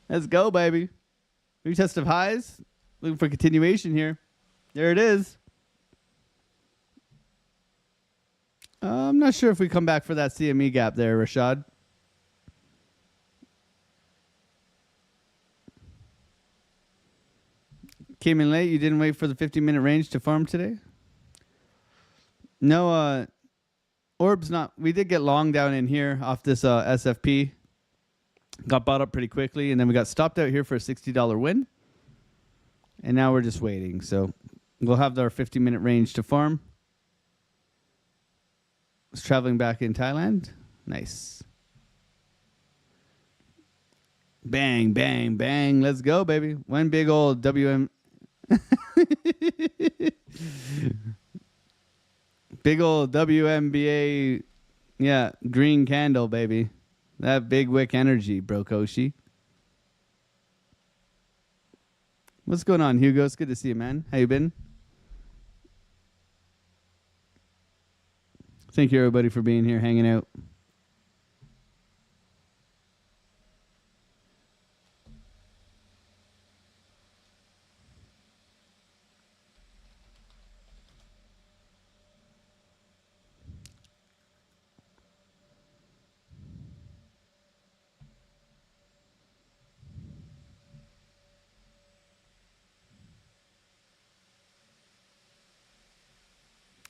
Let's go, baby. Retest of highs. Looking for continuation here. There it is. I'm not sure if we come back for that CME gap there, Rashad. Came in late. You didn't wait for the 50-minute range to farm today? No, orb's not. We did get long down in here off this SFP. Got bought up pretty quickly, and then we got stopped out here for a $60 win. And now we're just waiting. So we'll have our 50-minute range to farm. Traveling back in Thailand. Nice. Bang, bang, bang. Let's go, baby. One big old WM. Big old WMBA. Yeah, green candle, baby. That big wick energy, bro Koshi. What's going on, Hugo? It's good to see you, man. How you been? Thank you, everybody, for being here, hanging out.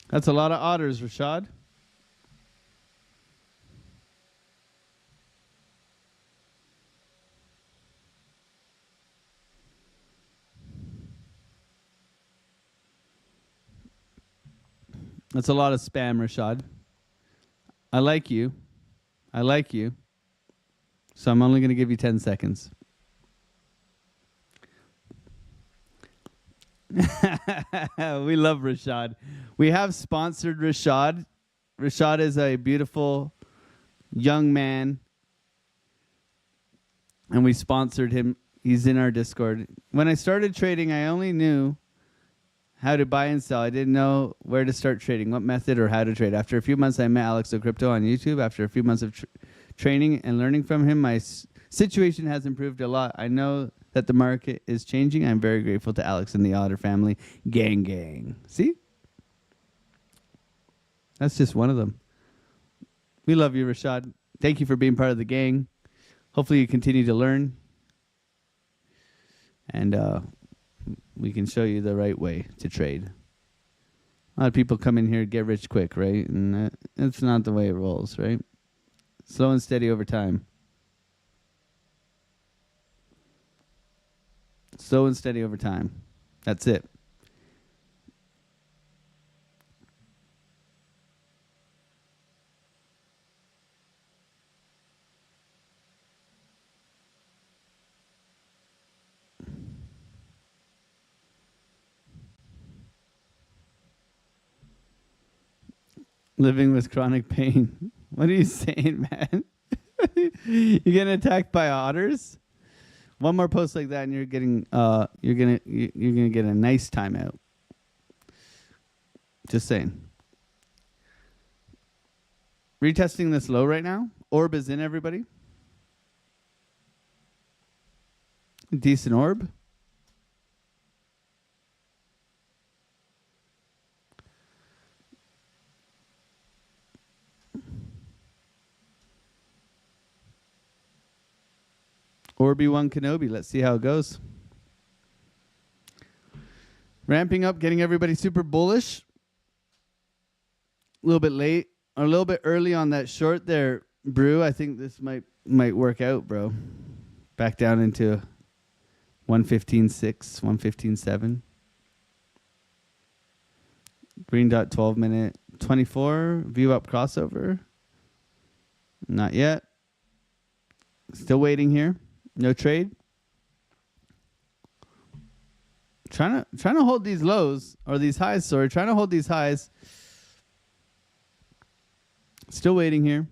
That's a lot of otters, Rashad. That's a lot of spam, Rashad. I like you. I like you. So I'm only going to give you 10 seconds. We love Rashad. We have sponsored Rashad. Rashad is a beautiful young man. And we sponsored him. He's in our Discord. When I started trading, I only knew how to buy and sell. I didn't know where to start trading, what method or how to trade. After a few months, I met AlexOCrypto on YouTube. After a few months of training and learning from him, my situation has improved a lot. I know that the market is changing. I'm very grateful to Alex and the Otter family. Gang, gang. See? That's just one of them. We love you, Rashad. Thank you for being part of the gang. Hopefully you continue to learn. And we can show you the right way to trade. A lot of people come in here and get rich quick, right? And that's not the way it rolls, right? Slow and steady over time. Slow and steady over time. That's it. Living with chronic pain. What are you saying, man? You getting attacked by otters? One more post like that, and you're gonna get a nice timeout. Just saying. Retesting this low right now. Orb is in, everybody. Decent orb. Orbi-1 Kenobi. Let's see how it goes. Ramping up, getting everybody super bullish. A little bit late, or a little bit early on that short there, Brew. I think this might work out, bro. Back down into 115.6, 115.7. Green dot 12 minute 24. View up crossover. Not yet. Still waiting here. No trade. Trying to hold these lows or these highs. Sorry, trying to hold these highs. Still waiting here.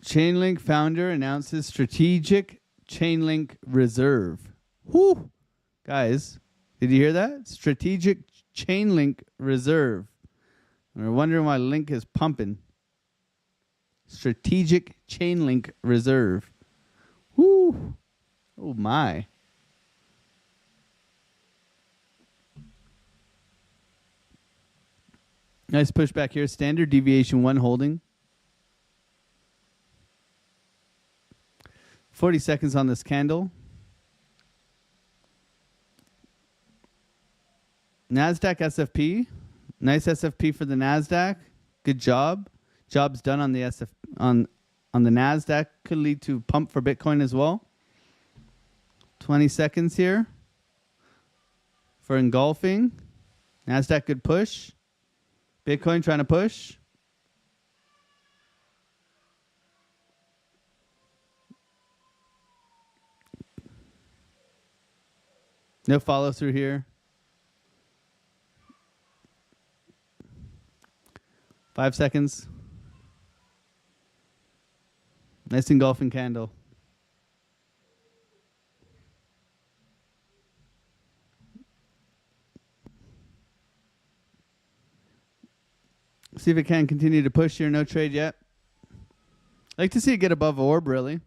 Chainlink founder announces strategic Chainlink reserve. Whoo! Guys, did you hear that? Strategic Chainlink reserve. We're wondering why Link is pumping. Strategic Chainlink reserve. Whoo! Oh my. Nice pushback here. Standard deviation 1 holding. 40 seconds on this candle. NASDAQ SFP. Nice SFP for the NASDAQ. Good job. Job's done on the on the Nasdaq. Could lead to pump for Bitcoin as well. 20 seconds here for engulfing. Nasdaq could push. Bitcoin trying to push. No follow through here. 5 seconds. Nice engulfing candle. See if it can continue to push here. No trade yet. I'd like to see it get above orb, really.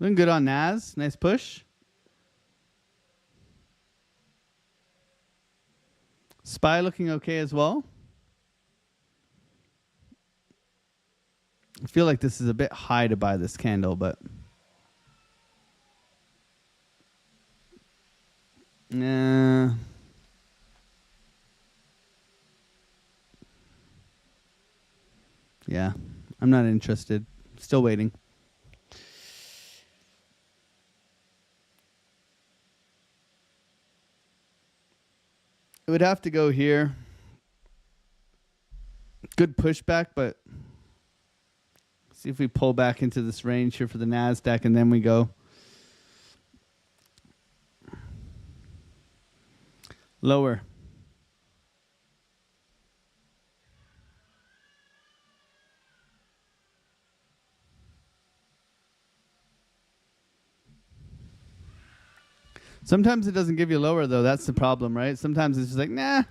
Looking good on Nas. Nice push. SPY looking okay as well. I feel like this is a bit high to buy this candle, but yeah, I'm not interested. Still waiting. It would have to go here. Good pushback, but see if we pull back into this range here for the Nasdaq, and then we go lower. Sometimes it doesn't give you lower, though. That's the problem, right? Sometimes it's just like, nah,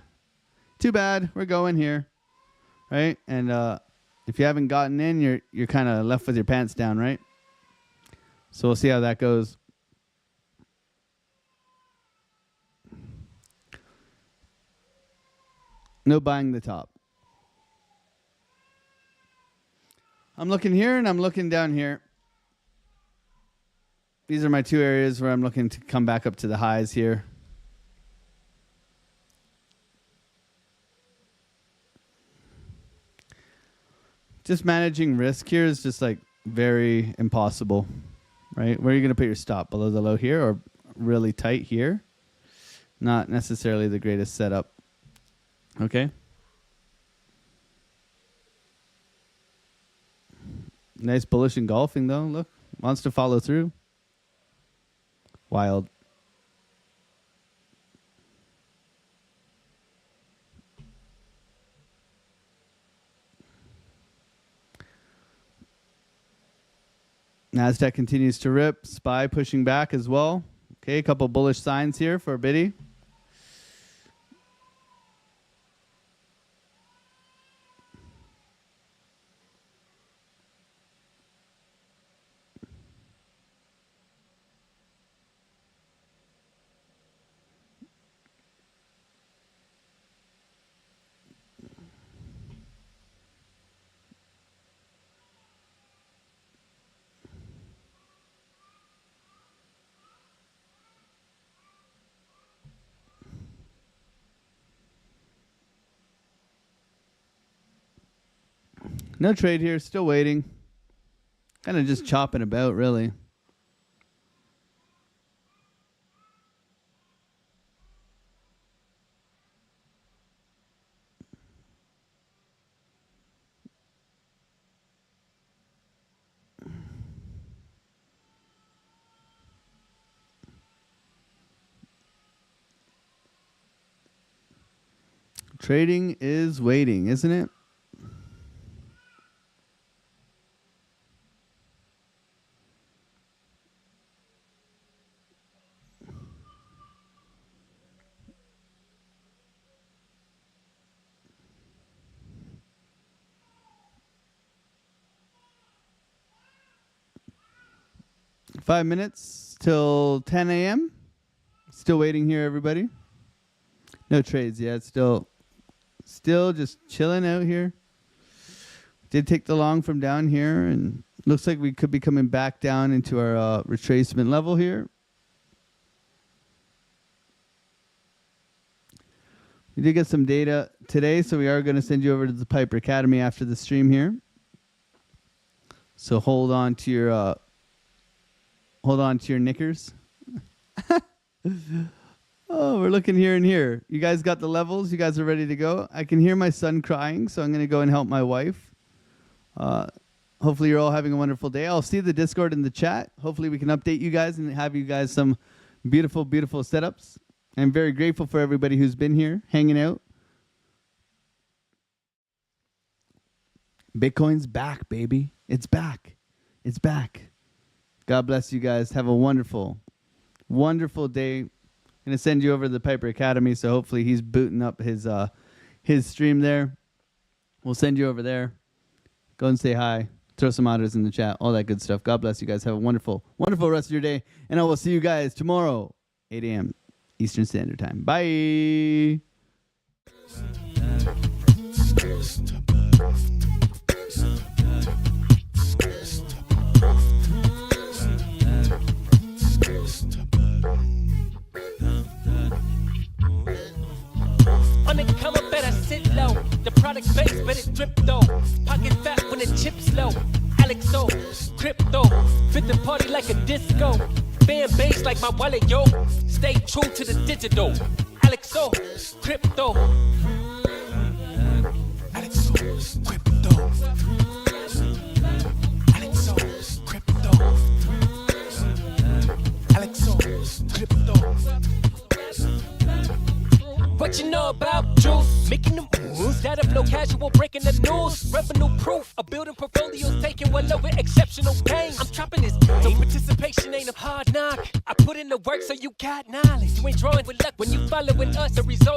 too bad. We're going here, right? And if you haven't gotten in, you're kind of left with your pants down, right? So we'll see how that goes. No buying the top. I'm looking here and I'm looking down here. These are my two areas where I'm looking to come back up to the highs here. Just managing risk here is just like very impossible, right? Where are you going to put your stop? Below the low here or really tight here? Not necessarily the greatest setup. Okay. Nice bullish engulfing though. Look, wants to follow through. Wild. Nasdaq continues to rip. SPY pushing back as well. Okay, a couple bullish signs here for Biddy. No trade here. Still waiting. Kind of just chopping about, really. Trading is waiting, isn't it? Five minutes till 10 a.m. Still waiting here, everybody. No trades yet. Still just chilling out here. Did take the long from down here, and looks like we could be coming back down into our retracement level here. We did get some data today, so we are going to send you over to the Piper Academy after the stream here. So hold on to your knickers. Oh, we're looking here and here. You guys got the levels? You guys are ready to go? I can hear my son crying, so I'm going to go and help my wife. Hopefully you're all having a wonderful day. I'll see the Discord in the chat. Hopefully we can update you guys and have you guys some beautiful, beautiful setups. I'm very grateful for everybody who's been here, hanging out. Bitcoin's back, baby. It's back. It's back. God bless you guys. Have a wonderful, wonderful day. I'm going to send you over to the Piper Academy, so hopefully he's booting up his stream there. We'll send you over there. Go and say hi. Throw some otters in the chat. All that good stuff. God bless you guys. Have a wonderful, wonderful rest of your day. And I will see you guys tomorrow, 8 a.m. Eastern Standard Time. Bye. On the come up, better sit low. The product base, but it drip though. Pocket fat when the chip's low. AlexOCrypto, fit the party like a disco. Band bass like my wallet, yo. Stay true to the digital. AlexOCrypto. AlexOCrypto. AlexOCrypto. AlexOCrypto. What you know about juice? Making the moves, that of low casual, breaking the news. Revenue proof, a building portfolios taking well over exceptional gain. I'm trapping this, so participation ain't a hard knock. I put in the work so you got knowledge. You ain't drawing with luck when you following us. The result